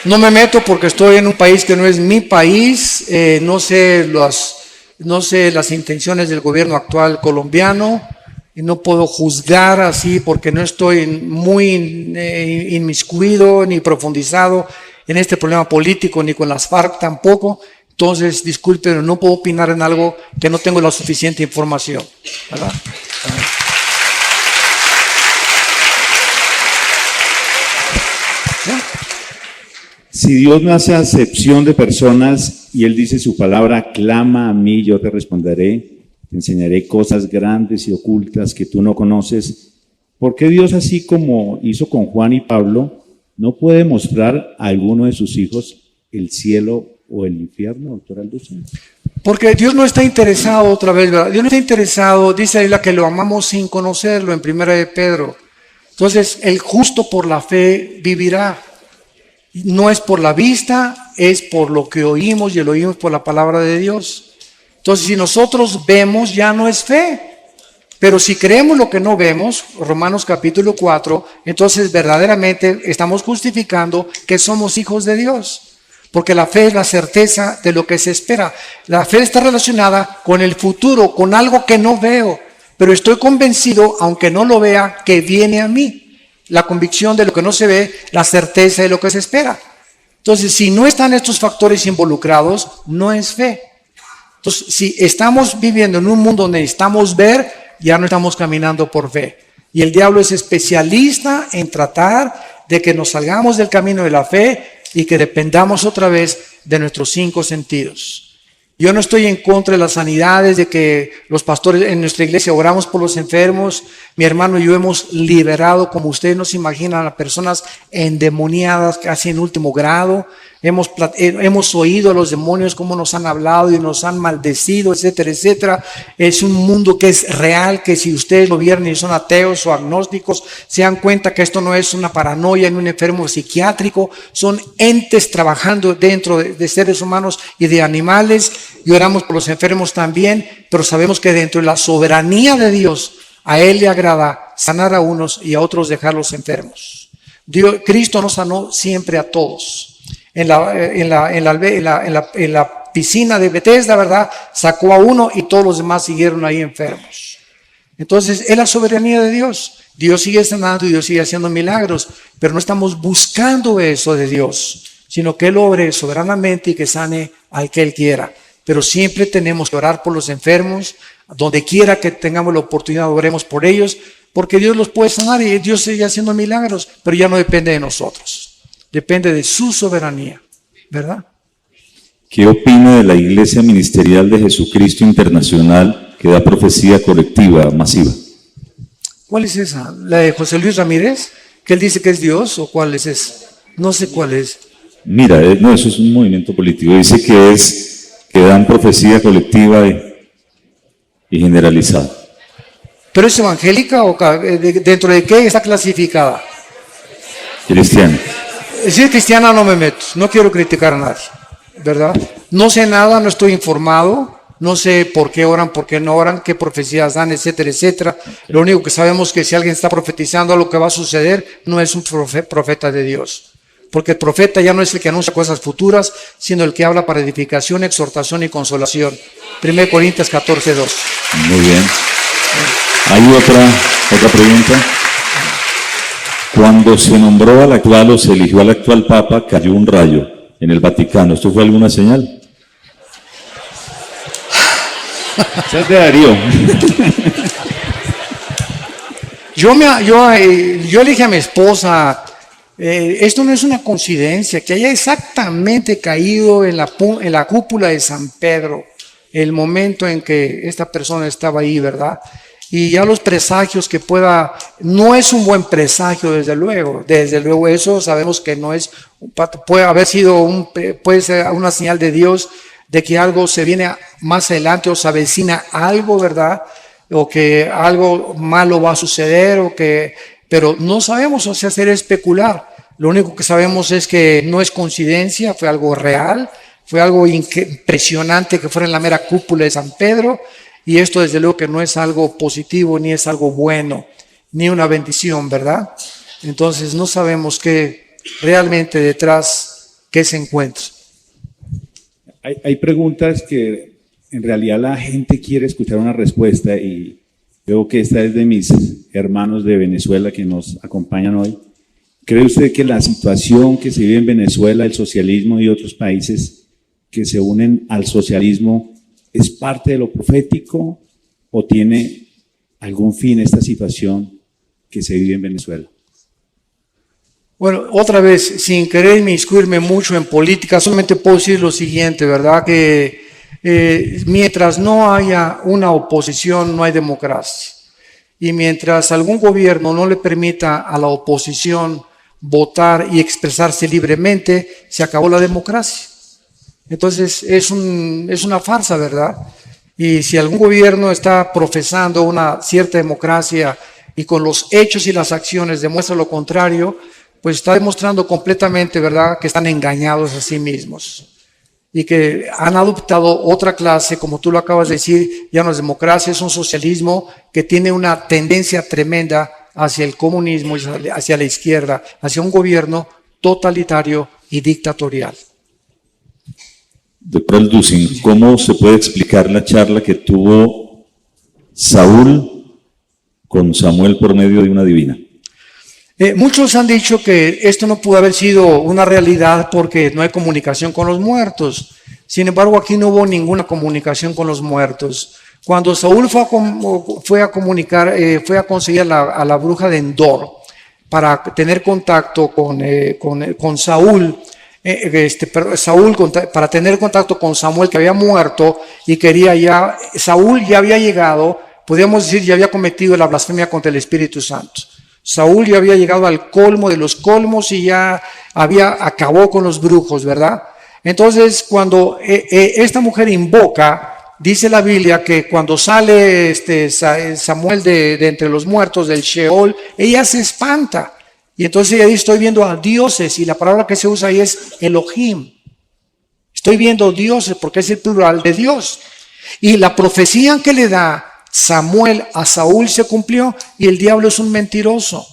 No me meto porque estoy en un país que no es mi país, no sé las intenciones del gobierno actual colombiano y no puedo juzgar así porque no estoy muy inmiscuido ni profundizado en este problema político ni con las FARC tampoco. Entonces, disculpen, no puedo opinar en algo que no tengo la suficiente información, ¿verdad? Si Dios no hace acepción de personas y Él dice su palabra, clama a mí, yo te responderé, te enseñaré cosas grandes y ocultas que tú no conoces, ¿por qué Dios, así como hizo con Juan y Pablo, no puede mostrar a alguno de sus hijos el cielo o el infierno, doctor Alducin? Porque Dios no está interesado, otra vez, ¿verdad? Dios no está interesado, dice la Biblia que lo amamos sin conocerlo, en 1 de Pedro. Entonces, el justo por la fe vivirá. No es por la vista, es por lo que oímos y lo oímos por la palabra de Dios. Entonces, si nosotros vemos, ya no es fe. Pero si creemos lo que no vemos, Romanos capítulo 4, entonces verdaderamente estamos justificando que somos hijos de Dios. Porque la fe es la certeza de lo que se espera. La fe está relacionada con el futuro, con algo que no veo. Pero estoy convencido, aunque no lo vea, que viene a mí. La convicción de lo que no se ve, la certeza de lo que se espera. Entonces, si no están estos factores involucrados, no es fe. Entonces, si estamos viviendo en un mundo donde necesitamos ver, ya no estamos caminando por fe. Y el diablo es especialista en tratar de que nos salgamos del camino de la fe y que dependamos otra vez de nuestros 5 sentidos. Yo no estoy en contra de las sanidades, de que los pastores en nuestra iglesia oramos por los enfermos. Mi hermano y yo hemos liberado, como ustedes no se imaginan, a personas endemoniadas casi en último grado. Hemos oído a los demonios cómo nos han hablado y nos han maldecido, etcétera, etcétera. Es un mundo que es real, que si ustedes lo vieron y son ateos o agnósticos, se dan cuenta que esto no es una paranoia en un enfermo psiquiátrico, son entes trabajando dentro de seres humanos y de animales, y oramos por los enfermos también, pero sabemos que dentro de la soberanía de Dios, a Él le agrada sanar a unos y a otros dejarlos enfermos. Cristo nos sanó siempre a todos. En la piscina de Bethesda, ¿verdad? Sacó a uno y todos los demás siguieron ahí enfermos. Entonces, es la soberanía de Dios. Dios sigue sanando y Dios sigue haciendo milagros, pero no estamos buscando eso de Dios, sino que Él obre soberanamente y que sane al que Él quiera. Pero siempre tenemos que orar por los enfermos, donde quiera que tengamos la oportunidad, oremos por ellos, porque Dios los puede sanar y Dios sigue haciendo milagros, pero ya no depende de nosotros. Depende de su soberanía, ¿verdad? ¿Qué opina de la Iglesia Ministerial de Jesucristo Internacional que da profecía colectiva masiva? ¿Cuál es esa? ¿La de José Luis Ramírez? ¿Que él dice que es Dios? ¿O cuál es esa? No sé cuál es. Mira, no, eso es un movimiento político. Dice que dan profecía colectiva y generalizada. ¿Pero es evangélica o dentro de qué está clasificada? Cristiana. Si es cristiana no me meto, no quiero criticar a nadie, ¿verdad? No sé nada, no estoy informado, no sé por qué oran, por qué no oran, qué profecías dan, etcétera, etcétera. Lo único que sabemos es que si alguien está profetizando lo que va a suceder, no es un profeta de Dios. Porque el profeta ya no es el que anuncia cosas futuras, sino el que habla para edificación, exhortación y consolación. 1 Corintios 14:2. Muy bien. ¿Hay otra pregunta? Cuando se nombró al actual o se eligió al actual Papa, cayó un rayo en el Vaticano. ¿Esto fue alguna señal? Esa es de Darío. Yo elegí a mi esposa. Esto no es una coincidencia, que haya exactamente caído en la cúpula de San Pedro, el momento en que esta persona estaba ahí, ¿verdad? Y ya los presagios que no es un buen presagio, desde luego eso sabemos que no es, puede ser una señal de Dios de que algo se viene más adelante o se avecina algo, ¿verdad? O que algo malo va a suceder, pero no sabemos, o sea, sería especular. Lo único que sabemos es que no es coincidencia, fue algo real, fue algo impresionante que fuera en la mera cúpula de San Pedro. Y esto desde luego que no es algo positivo, ni es algo bueno, ni una bendición, ¿verdad? Entonces no sabemos qué realmente detrás, qué se encuentra. Hay preguntas que en realidad la gente quiere escuchar una respuesta y veo que esta es de mis hermanos de Venezuela que nos acompañan hoy. ¿Cree usted que la situación que se vive en Venezuela, el socialismo y otros países que se unen al socialismo es parte de lo profético o tiene algún fin esta situación que se vive en Venezuela? Bueno, otra vez, sin querer inmiscuirme mucho en política, solamente puedo decir lo siguiente, ¿verdad? Que mientras no haya una oposición, no hay democracia. Y mientras algún gobierno no le permita a la oposición votar y expresarse libremente, se acabó la democracia. Entonces es una farsa, ¿verdad? Y si algún gobierno está profesando una cierta democracia y con los hechos y las acciones demuestra lo contrario, pues está demostrando completamente, ¿verdad?, que están engañados a sí mismos y que han adoptado otra clase, como tú lo acabas de decir, ya no es democracia, es un socialismo que tiene una tendencia tremenda hacia el comunismo, hacia la izquierda, hacia un gobierno totalitario y dictatorial. Doctor Alducin, ¿cómo se puede explicar la charla que tuvo Saúl con Samuel por medio de una divina? Muchos han dicho que esto no pudo haber sido una realidad porque no hay comunicación con los muertos. Sin embargo, aquí no hubo ninguna comunicación con los muertos. Cuando Saúl fue a conseguir a la bruja de Endor para tener contacto con Saúl, para tener contacto con Samuel, que había muerto y Saúl ya había llegado, podríamos decir, ya había cometido la blasfemia contra el Espíritu Santo. Saúl ya había llegado al colmo de los colmos y ya acabó con los brujos, ¿verdad? Entonces, cuando esta mujer invoca, dice la Biblia que cuando sale Samuel de entre los muertos del Sheol, ella se espanta. Y entonces ella dice, estoy viendo a dioses, y la palabra que se usa ahí es Elohim. Estoy viendo dioses porque es el plural de Dios. Y la profecía que le da Samuel a Saúl se cumplió y el diablo es un mentiroso.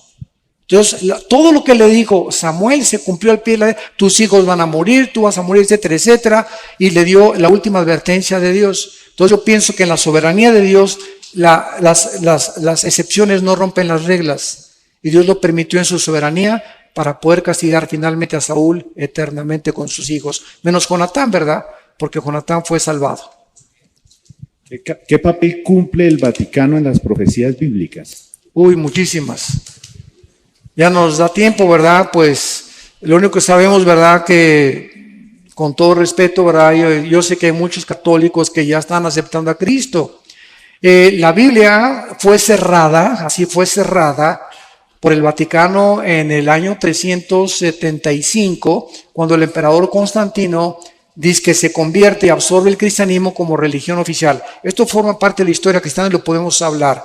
Entonces, todo lo que le dijo Samuel se cumplió al pie de la letra. Tus hijos van a morir, tú vas a morir, etcétera, etcétera. Y le dio la última advertencia de Dios. Entonces yo pienso que en la soberanía de Dios las excepciones no rompen las reglas. Y Dios lo permitió en su soberanía para poder castigar finalmente a Saúl eternamente con sus hijos. Menos Jonatán, ¿verdad? Porque Jonatán fue salvado. ¿Qué papel cumple el Vaticano en las profecías bíblicas? Muchísimas. Ya nos da tiempo, ¿verdad? Pues lo único que sabemos, ¿verdad? Que con todo respeto, ¿verdad? Yo sé que hay muchos católicos que ya están aceptando a Cristo. La Biblia fue cerrada por el Vaticano en el año 375, cuando el emperador Constantino dice que se convierte y absorbe el cristianismo como religión oficial. Esto forma parte de la historia cristiana y lo podemos hablar.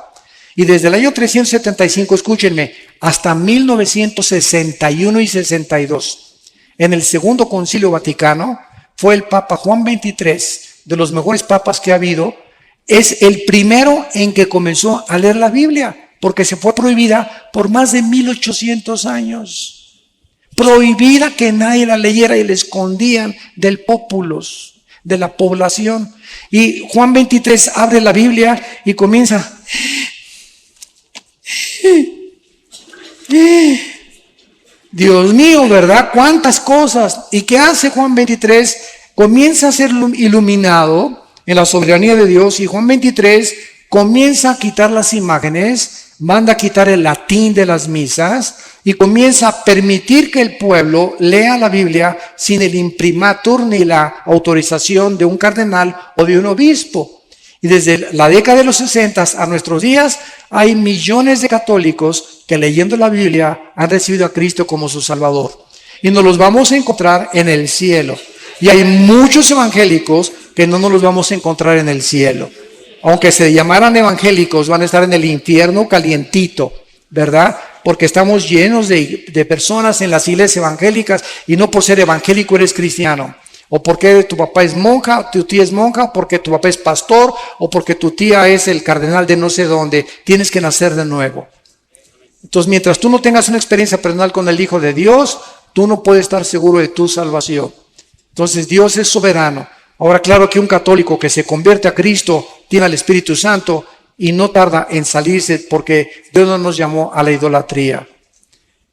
Y desde el año 375, escúchenme, hasta 1961 y 62, en el Segundo Concilio Vaticano, fue el Papa Juan XXIII, de los mejores papas que ha habido. Es el primero en que comenzó a leer la Biblia, porque se fue prohibida por más de 1800 años. Prohibida, que nadie la leyera, y la escondían del populus, de la población. Y Juan 23 abre la Biblia y comienza. Dios mío, ¿verdad? ¿Cuántas cosas? ¿Y qué hace Juan 23? Comienza a ser iluminado en la soberanía de Dios, y Juan 23 comienza a quitar las imágenes, manda a quitar el latín de las misas y comienza a permitir que el pueblo lea la Biblia sin el imprimatur ni la autorización de un cardenal o de un obispo. Y desde la década de los 60 a nuestros días hay millones de católicos que, leyendo la Biblia, han recibido a Cristo como su Salvador. Y nos los vamos a encontrar en el cielo. Y hay muchos evangélicos que no nos los vamos a encontrar en el cielo. Aunque se llamaran evangélicos, van a estar en el infierno calientito, ¿verdad? Porque estamos llenos de personas en las iglesias evangélicas, y no por ser evangélico eres cristiano. O porque tu papá es monja, tu tía es monja, o porque tu papá es pastor, o porque tu tía es el cardenal de no sé dónde. Tienes que nacer de nuevo. Entonces, mientras tú no tengas una experiencia personal con el Hijo de Dios, tú no puedes estar seguro de tu salvación. Entonces, Dios es soberano. Ahora, claro que un católico que se convierte a Cristo tiene al Espíritu Santo y no tarda en salirse, porque Dios no nos llamó a la idolatría.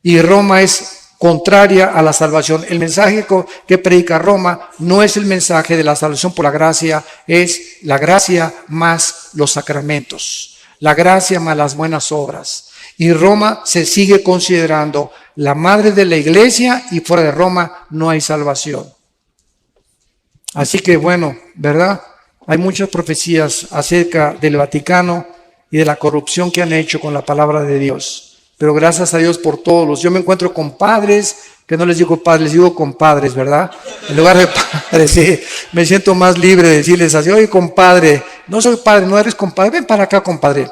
Y Roma es contraria a la salvación. El mensaje que predica Roma no es el mensaje de la salvación por la gracia, es la gracia más los sacramentos, la gracia más las buenas obras. Y Roma se sigue considerando la madre de la iglesia, y fuera de Roma no hay salvación. Así que bueno, ¿verdad? Hay muchas profecías acerca del Vaticano y de la corrupción que han hecho con la palabra de Dios. Pero gracias a Dios por todos. Yo me encuentro con padres, que no les digo padres, les digo compadres, ¿verdad? En lugar de padres, sí, me siento más libre de decirles así: oye, compadre, no soy padre, no eres compadre, ven para acá, compadre.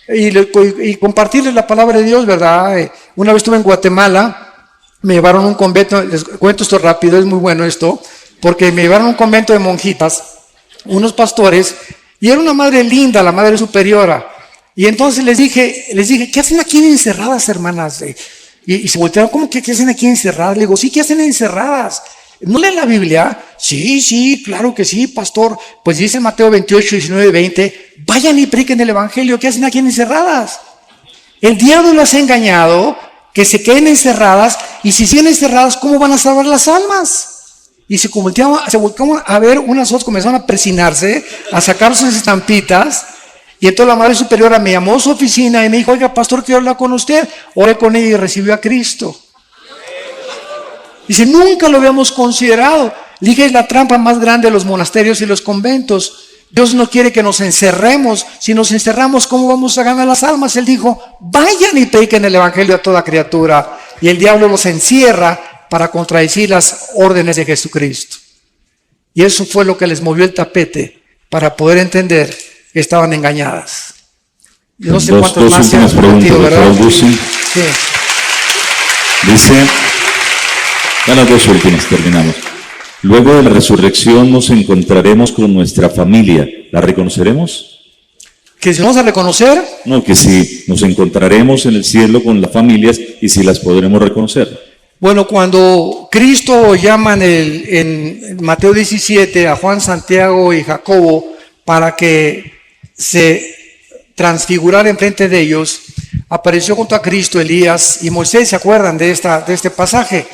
Y compartirles la palabra de Dios, ¿verdad? Una vez estuve en Guatemala, me llevaron a un convento, les cuento esto rápido, es muy bueno esto, porque me llevaron a un convento de monjitas, unos pastores, y era una madre linda, la madre superiora. Y entonces les dije, ¿qué hacen aquí encerradas, hermanas? Y se voltearon, ¿cómo que qué hacen aquí encerradas? Le digo, sí, ¿qué hacen encerradas? ¿No leen la Biblia? Sí, claro que sí, pastor. Pues dice Mateo 28, 19, 20, vayan y prediquen el Evangelio. ¿Qué hacen aquí encerradas? El diablo las ha engañado, que se queden encerradas, y si siguen encerradas, ¿cómo van a salvar las almas? Y se volteaban a ver unas otras, comenzaron a persinarse, a sacar sus estampitas. Y entonces la madre superiora me llamó a su oficina y me dijo, oiga, pastor, quiero hablar con usted. Oré con ella y recibió a Cristo. Dice, nunca lo habíamos considerado. Le dije, es la trampa más grande de los monasterios y los conventos. Dios no quiere que nos encerremos. Si nos encerramos, ¿cómo vamos a ganar las almas? Él dijo, vayan y prediquen el Evangelio a toda criatura. Y el diablo los encierra para contradecir las órdenes de Jesucristo. Y eso fue lo que les movió el tapete para poder entender que estaban engañadas. Yo no sé cuántas más se han prometido, ¿verdad? Sí. Dice, a las dos últimas terminamos. Luego de la resurrección nos encontraremos con nuestra familia. ¿La reconoceremos? ¿Que si vamos a reconocer? No, que si nos encontraremos en el cielo con las familias y si las podremos reconocer. Bueno, cuando Cristo llama en Mateo 17 a Juan, Santiago y Jacobo para que se transfigurara enfrente de ellos, apareció junto a Cristo Elías y Moisés. ¿Se acuerdan de este pasaje?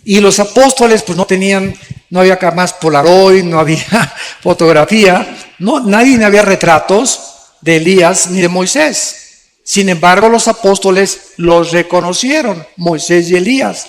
Y los apóstoles pues no había más Polaroid, no había fotografía, nadie había retratos de Elías ni de Moisés. Sin embargo, los apóstoles los reconocieron, Moisés y Elías.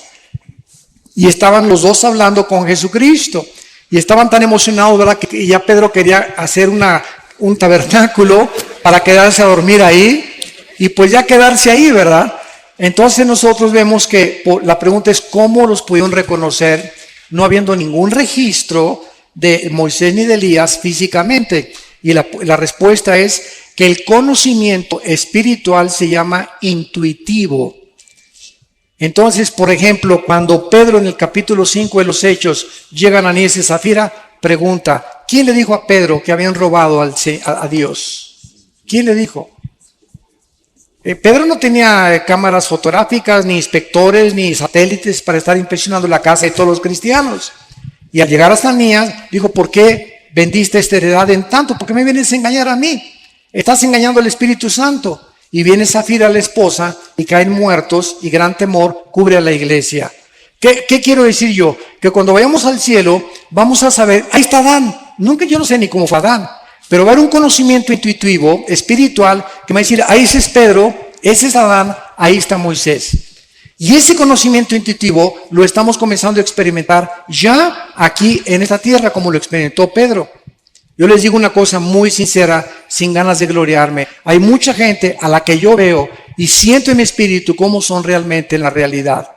Y estaban los dos hablando con Jesucristo. Y estaban tan emocionados, ¿verdad?, que ya Pedro quería hacer un tabernáculo para quedarse a dormir ahí. Y pues ya quedarse ahí, ¿verdad? Entonces nosotros vemos que la pregunta es ¿cómo los pudieron reconocer no habiendo ningún registro de Moisés ni de Elías físicamente? Y la respuesta es que el conocimiento espiritual se llama intuitivo. Entonces, por ejemplo, cuando Pedro en el capítulo 5 de los Hechos llega Ananías y Zafira, pregunta, ¿quién le dijo a Pedro que habían robado a Dios? ¿Quién le dijo? Pedro no tenía cámaras fotográficas, ni inspectores, ni satélites para estar inspeccionando la casa de todos los cristianos. Y al llegar a Ananías, dijo, ¿por qué vendiste esta heredad en tanto? ¿Por qué me vienes a engañar a mí? Estás engañando al Espíritu Santo. Y viene Zafira, la esposa, y caen muertos, y gran temor cubre a la iglesia. ¿Qué quiero decir yo? Que cuando vayamos al cielo, vamos a saber, ahí está Adán. Yo no sé ni cómo fue Adán, pero va a haber un conocimiento intuitivo, espiritual, que me va a decir, ahí ese es Pedro, ese es Adán, ahí está Moisés. Y ese conocimiento intuitivo lo estamos comenzando a experimentar ya aquí en esta tierra, como lo experimentó Pedro. Yo les digo una cosa muy sincera, sin ganas de gloriarme. Hay mucha gente a la que yo veo y siento en mi espíritu cómo son realmente en la realidad.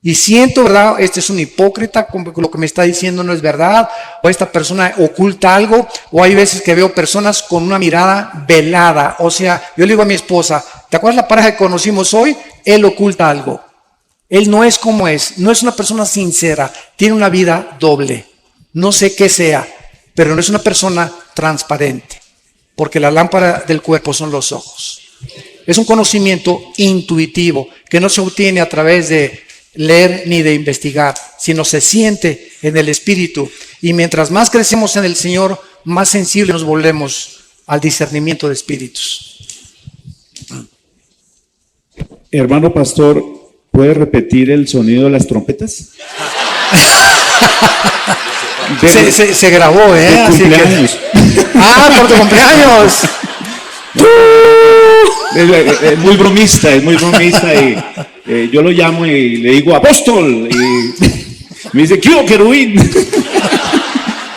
Y siento, ¿verdad? Este es un hipócrita, lo que me está diciendo no es verdad, o esta persona oculta algo, o hay veces que veo personas con una mirada velada. O sea, yo le digo a mi esposa, ¿te acuerdas la pareja que conocimos hoy? Él oculta algo. Él no es como es, no es una persona sincera, tiene una vida doble. No sé qué sea, pero no es una persona transparente, porque la lámpara del cuerpo son los ojos. Es un conocimiento intuitivo que no se obtiene a través de leer ni de investigar, sino se siente en el espíritu. Y mientras más crecemos en el Señor, más sensibles nos volvemos al discernimiento de espíritus. Hermano pastor, ¿puede repetir el sonido de las trompetas? Se grabó, así cumpleaños. Por tu cumpleaños. Es muy bromista y yo lo llamo y le digo apóstol y me dice ¿qué querubín?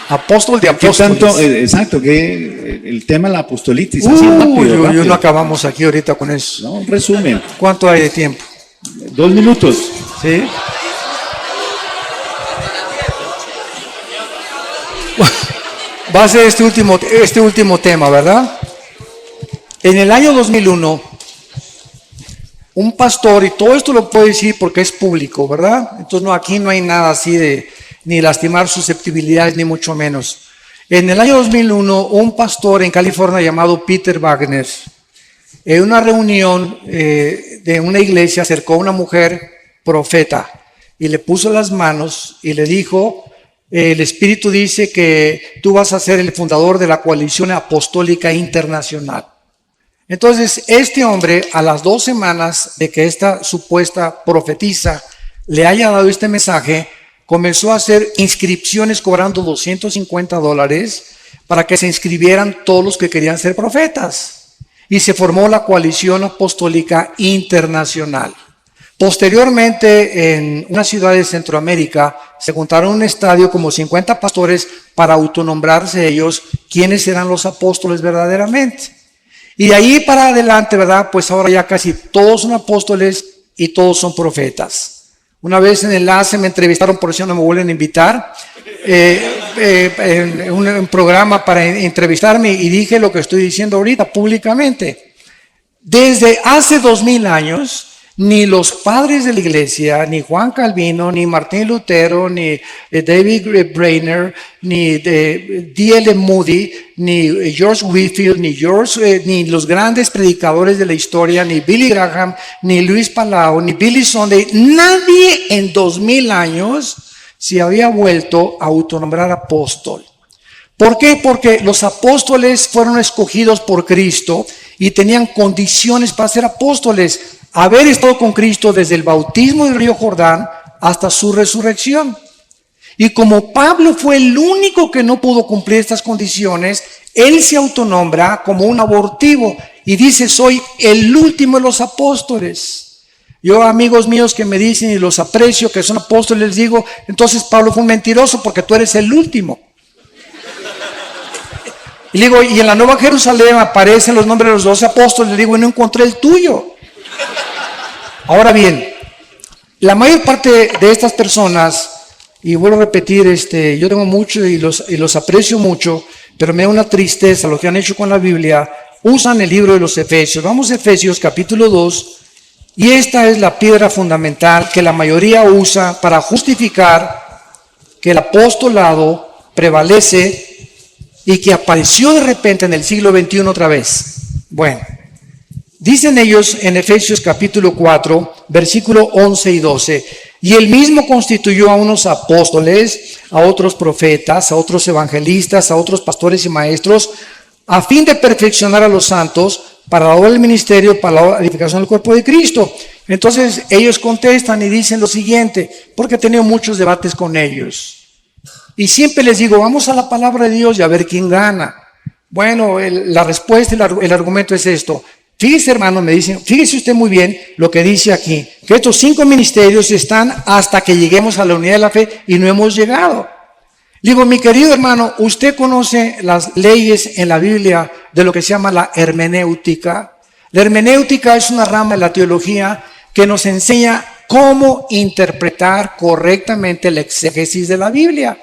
Apóstol de apóstoles. Tanto, exacto, que el tema de la apostolitis. Así rápido. Yo no acabamos aquí ahorita con eso. No, un resumen. ¿Cuánto hay de tiempo? 2 minutos. ¿Sí? Va a ser este último tema, ¿verdad? En el año 2001, un pastor, y todo esto lo puedo decir porque es público, ¿verdad? Entonces aquí no hay nada así de ni lastimar susceptibilidades, ni mucho menos. En el año 2001, un pastor en California llamado Peter Wagner, en una reunión de una iglesia, acercó a una mujer profeta y le puso las manos y le dijo, el Espíritu dice que tú vas a ser el fundador de la Coalición Apostólica Internacional. Entonces, este hombre, a las 2 semanas de que esta supuesta profetisa le haya dado este mensaje, comenzó a hacer inscripciones cobrando $250 para que se inscribieran todos los que querían ser profetas. Y se formó la Coalición Apostólica Internacional. Posteriormente, en una ciudad de Centroamérica, se juntaron en un estadio como 50 pastores para autonombrarse ellos quiénes eran los apóstoles verdaderamente. Y de ahí para adelante, ¿verdad? Pues ahora ya casi todos son apóstoles y todos son profetas. Una vez en Enlace me entrevistaron, por eso no me vuelven a invitar, en un programa para entrevistarme y dije lo que estoy diciendo ahorita públicamente. Desde hace 2000 años, ni los padres de la iglesia, ni Juan Calvino, ni Martín Lutero, ni David Brainerd, ni D.L. Moody, ni George Whitefield, ni los grandes predicadores de la historia, ni Billy Graham, ni Luis Palau, ni Billy Sunday, nadie en 2000 años se había vuelto a autonombrar apóstol. ¿Por qué? Porque los apóstoles fueron escogidos por Cristo y tenían condiciones para ser apóstoles. Haber estado con Cristo desde el bautismo del río Jordán hasta su resurrección. Y como Pablo fue el único que no pudo cumplir estas condiciones, él se autonombra como un abortivo y dice, soy el último de los apóstoles. Yo, amigos míos que me dicen y los aprecio que son apóstoles, les digo, entonces Pablo fue un mentiroso porque tú eres el último. Y le digo, y en la Nueva Jerusalén aparecen los nombres de los 12 apóstoles, le digo, y no encontré el tuyo. Ahora bien, la mayor parte de estas personas, y vuelvo a repetir, yo tengo mucho y los aprecio mucho, pero me da una tristeza lo que han hecho con la Biblia, usan el libro de los Efesios. Vamos a Efesios capítulo 2, Y esta es la piedra fundamental que la mayoría usa para justificar que el apostolado prevalece y que apareció de repente en el siglo XXI otra vez. Bueno, dicen ellos en Efesios capítulo 4, versículo 11 y 12, y él mismo constituyó a unos apóstoles, a otros profetas, a otros evangelistas, a otros pastores y maestros, a fin de perfeccionar a los santos para la obra del ministerio, para la edificación del cuerpo de Cristo. Entonces ellos contestan y dicen lo siguiente, porque he tenido muchos debates con ellos. Y siempre les digo, vamos a la palabra de Dios y a ver quién gana. Bueno, la respuesta, el argumento es esto. Fíjese, hermano, me dicen, fíjese usted muy bien lo que dice aquí, que estos 5 ministerios están hasta que lleguemos a la unidad de la fe y no hemos llegado. Digo, mi querido hermano, usted conoce las leyes en la Biblia de lo que se llama la hermenéutica. La hermenéutica es una rama de la teología que nos enseña cómo interpretar correctamente la exégesis de la Biblia.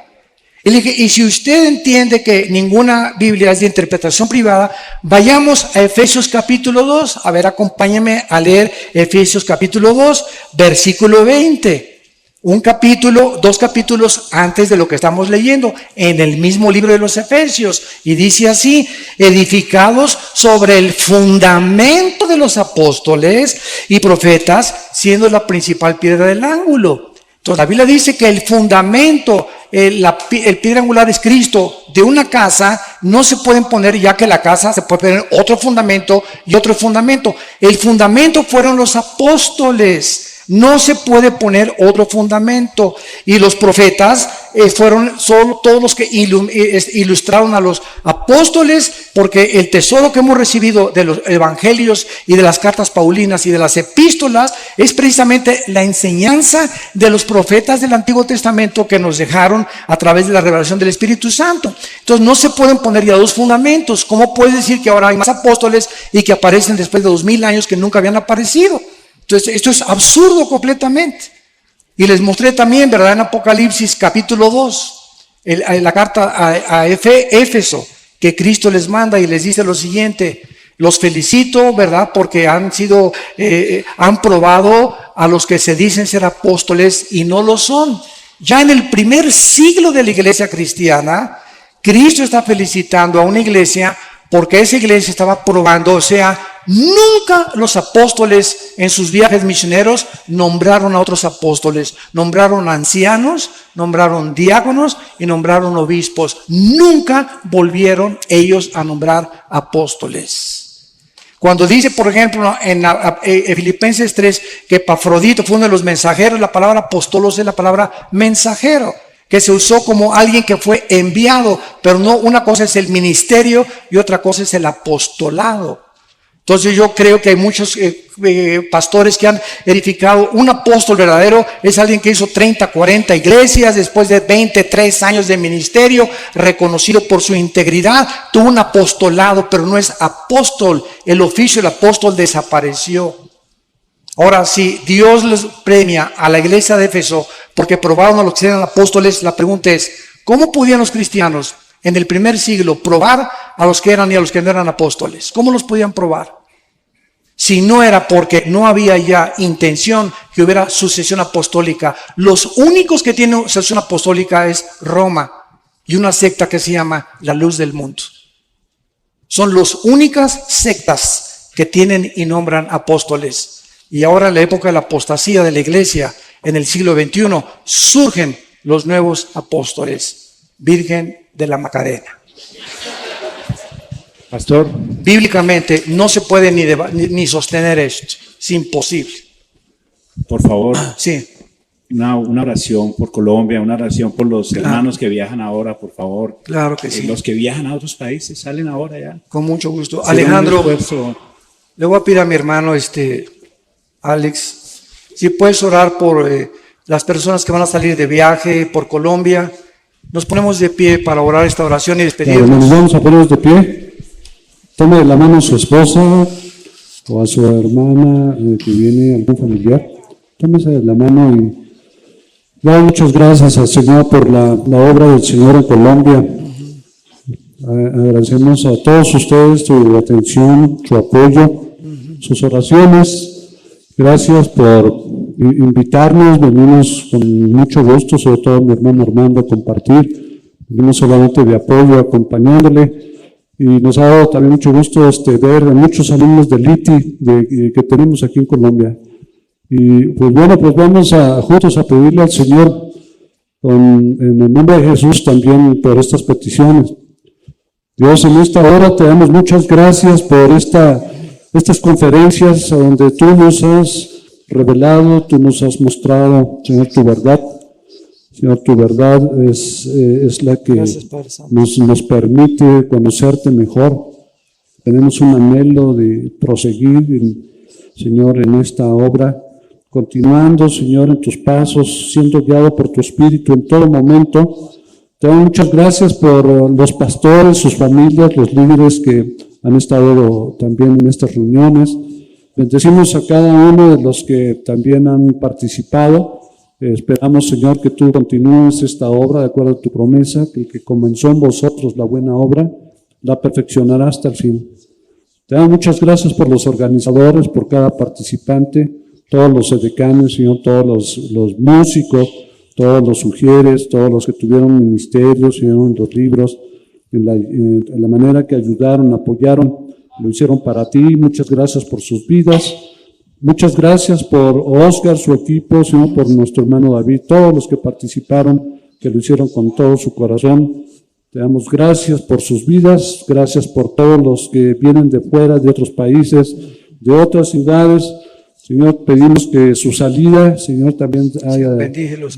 Y le dije, y si usted entiende que ninguna Biblia es de interpretación privada, vayamos a Efesios capítulo 2. A ver, acompáñame a leer Efesios capítulo 2, versículo 20. Un capítulo, 2 capítulos antes de lo que estamos leyendo, en el mismo libro de los Efesios. Y dice así, edificados sobre el fundamento de los apóstoles y profetas, siendo la principal piedra del ángulo. Entonces la Biblia dice que el fundamento, el piedra angular es Cristo. De una casa no se pueden poner, ya que la casa se puede poner otro fundamento y otro fundamento. El fundamento fueron los apóstoles. No se puede poner otro fundamento. Y los profetas fueron solo todos los que ilustraron a los apóstoles, porque el tesoro que hemos recibido de los evangelios y de las cartas paulinas y de las epístolas es precisamente la enseñanza de los profetas del Antiguo Testamento que nos dejaron a través de la revelación del Espíritu Santo. Entonces no se pueden poner ya dos fundamentos. ¿Cómo puedes decir que ahora hay más apóstoles y que aparecen después de 2000 años que nunca habían aparecido? Entonces, esto es absurdo completamente. Y les mostré también, ¿verdad? En Apocalipsis capítulo 2, la carta a Éfeso, que Cristo les manda y les dice lo siguiente: los felicito, ¿verdad? Porque han probado a los que se dicen ser apóstoles y no lo son. Ya en el primer siglo de la iglesia cristiana, Cristo está felicitando a una iglesia porque esa iglesia estaba probando, o sea, nunca los apóstoles en sus viajes misioneros nombraron a otros apóstoles, nombraron ancianos, nombraron diáconos y nombraron obispos. Nunca volvieron ellos a nombrar apóstoles. Cuando dice, por ejemplo, en Filipenses 3, que Epafrodito fue uno de los mensajeros, la palabra apostolos es la palabra mensajero, que se usó como alguien que fue enviado, pero no, una cosa es el ministerio y otra cosa es el apostolado. Entonces yo creo que hay muchos pastores que han edificado. Un apóstol verdadero es alguien que hizo 30, 40 iglesias después de 23 años de ministerio, reconocido por su integridad, tuvo un apostolado, pero no es apóstol. El oficio del apóstol desapareció. Ahora, si Dios les premia a la iglesia de Éfeso porque probaron a los que eran apóstoles, la pregunta es, ¿cómo podían los cristianos en el primer siglo probar a los que eran y a los que no eran apóstoles? ¿Cómo los podían probar? Si no era porque no había ya intención que hubiera sucesión apostólica. Los únicos que tienen sucesión apostólica es Roma y una secta que se llama la Luz del Mundo. Son las únicas sectas que tienen y nombran apóstoles. Y ahora en la época de la apostasía de la iglesia, en el siglo XXI, surgen los nuevos apóstoles. Virgen de la Macarena. Pastor, Bíblicamente no se puede ni sostener esto. Es imposible. por favor, Sí. una oración por Colombia, una oración por los hermanos que viajan ahora, por favor. Claro que sí. Los que viajan a otros países salen ahora ya. Con mucho gusto. Será Alejandro, un esfuerzo. le voy a pedir a mi hermano, Alex, si puedes orar por las personas que van a salir de viaje, por Colombia. Nos ponemos de pie para orar esta oración y Claro, hermanos, despedirnos. vamos a ponernos de pie. Tome de la mano a su esposa o a su hermana que viene, algún familiar. Tómese de la mano y da muchas gracias al Señor por la obra del Señor en Colombia. Agradecemos a todos ustedes su atención, su apoyo, sus oraciones. Gracias por invitarnos, venimos con mucho gusto, sobre todo mi hermano Armando, a compartir. Venimos solamente de apoyo, acompañándole. Y nos ha dado también mucho gusto ver a muchos alumnos del ITI que tenemos aquí en Colombia. Y pues bueno, pues vamos juntos a pedirle al Señor, en el nombre de Jesús, también por estas peticiones. Dios, en esta hora te damos muchas gracias por estas conferencias donde tú nos has revelado, tú nos has mostrado, Señor, tu verdad. Señor, tu verdad es la que nos permite conocerte mejor. Tenemos un anhelo de proseguir, Señor, en esta obra, continuando, Señor, en tus pasos, siendo guiado por tu Espíritu en todo momento. Te doy muchas gracias por los pastores, sus familias, los líderes que han estado también en estas reuniones. Bendecimos a cada uno de los que también han participado. Esperamos, Señor, que tú continúes esta obra de acuerdo a tu promesa, que el que comenzó en vosotros la buena obra, la perfeccionará hasta el fin. Te doy muchas gracias por los organizadores, por cada participante, todos los edecanes, Señor, todos los músicos, todos los sugieres, todos los que tuvieron ministerios, Señor, en los libros, en la manera que ayudaron, apoyaron, lo hicieron para ti. Muchas gracias por sus vidas. Muchas gracias por Oscar, su equipo, Señor, por nuestro hermano David, todos los que participaron, que lo hicieron con todo su corazón. Te damos gracias por sus vidas, gracias por todos los que vienen de fuera, de otros países, de otras ciudades. Señor, pedimos que su salida, Señor, también haya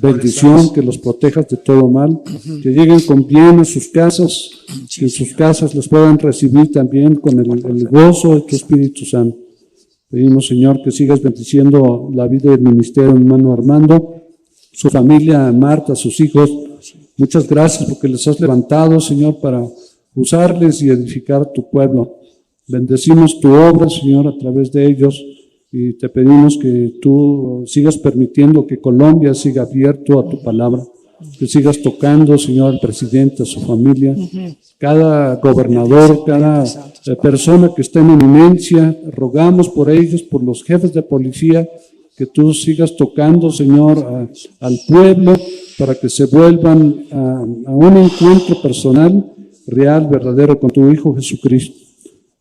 bendición, que los protejas de todo mal, que lleguen con bien a sus casas, que en sus casas los puedan recibir también con el gozo de tu Espíritu Santo. Pedimos, Señor, que sigas bendiciendo la vida del ministerio de hermano Armando, su familia, Marta, sus hijos. Muchas gracias porque les has levantado, Señor, para usarles y edificar tu pueblo. Bendecimos tu obra, Señor, a través de ellos, y te pedimos que tú sigas permitiendo que Colombia siga abierto a tu palabra, que sigas tocando, Señor, al presidente, a su familia, cada gobernador, cada persona que está en eminencia. Rogamos por ellos, por los jefes de policía, que tú sigas tocando, Señor, al pueblo, para que se vuelvan a un encuentro personal, real, verdadero con tu Hijo Jesucristo.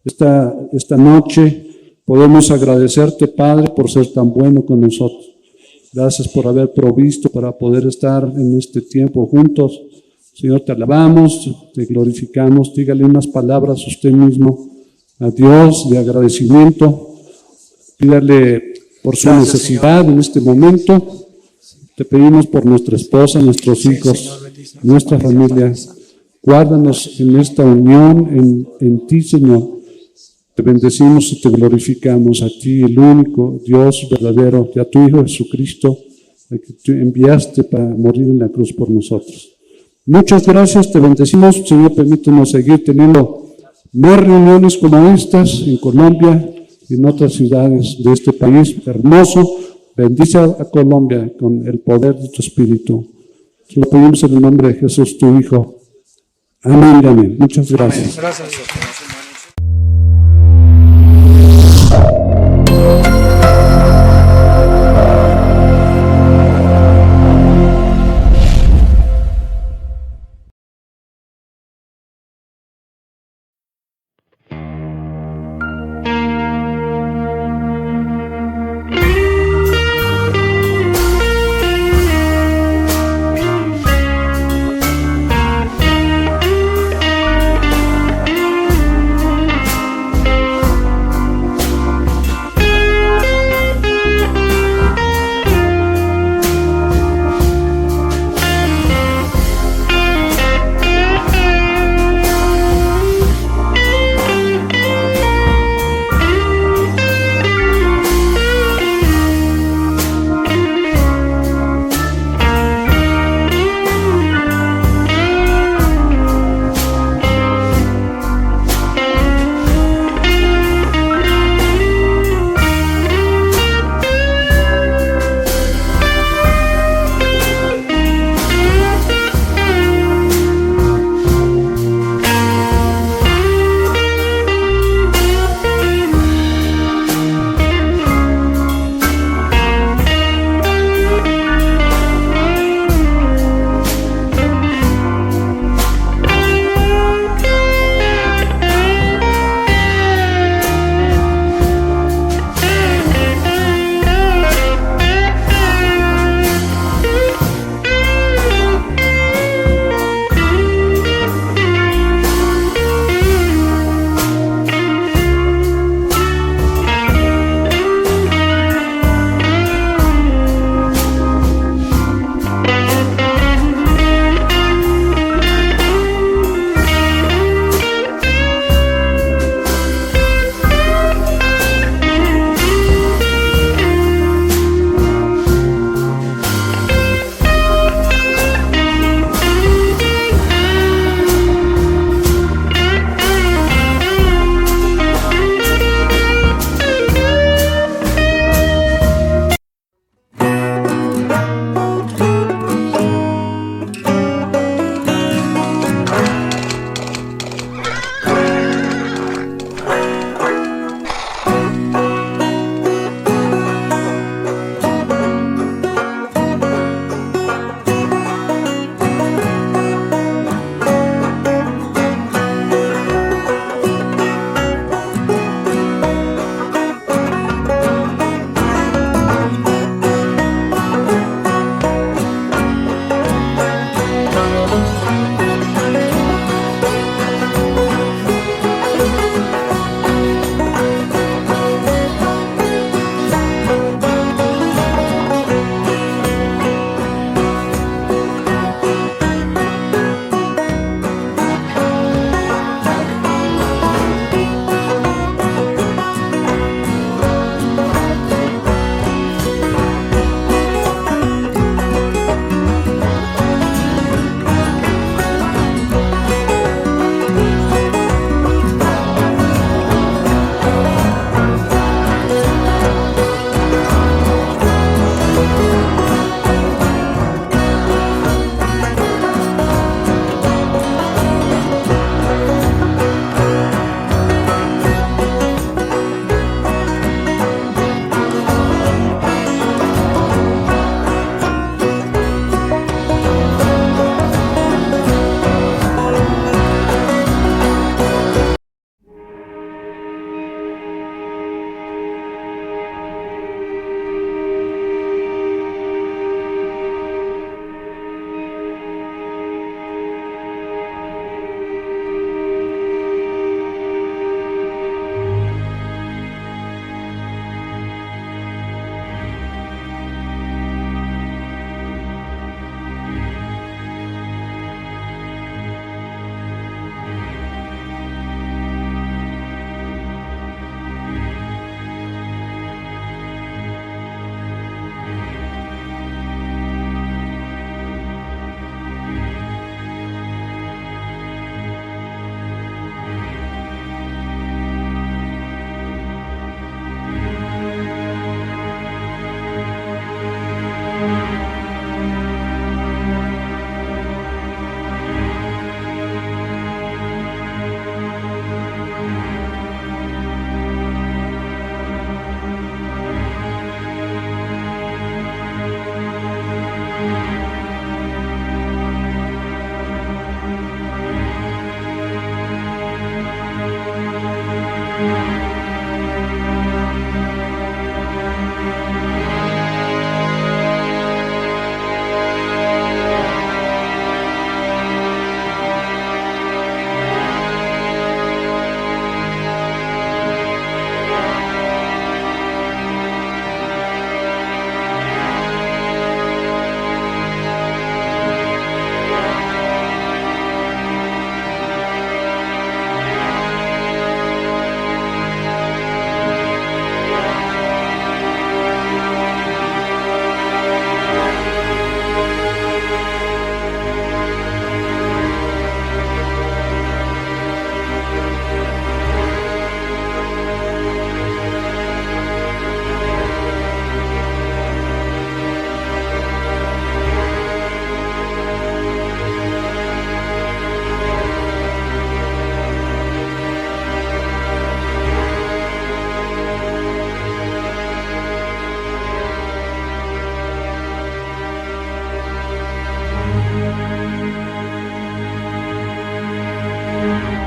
Esta noche podemos agradecerte, Padre, por ser tan bueno con nosotros. Gracias por haber provisto para poder estar en este tiempo juntos. Señor, te alabamos, te glorificamos. Dígale unas palabras a usted mismo, a Dios, de agradecimiento. Pídale por su necesidad en este momento. Te pedimos por nuestra esposa, nuestros hijos, nuestra familia. Guárdanos en esta unión en ti, Señor. Te bendecimos y te glorificamos a ti, el único Dios verdadero, y a tu Hijo Jesucristo, al que tú enviaste para morir en la cruz por nosotros. Muchas gracias, te bendecimos. Señor, permítenos seguir teniendo más reuniones como estas en Colombia y en otras ciudades de este país hermoso. Bendice a Colombia con el poder de tu Espíritu. Te lo pedimos en el nombre de Jesús, tu Hijo. Amén y amén. Muchas gracias. Gracias. Amén.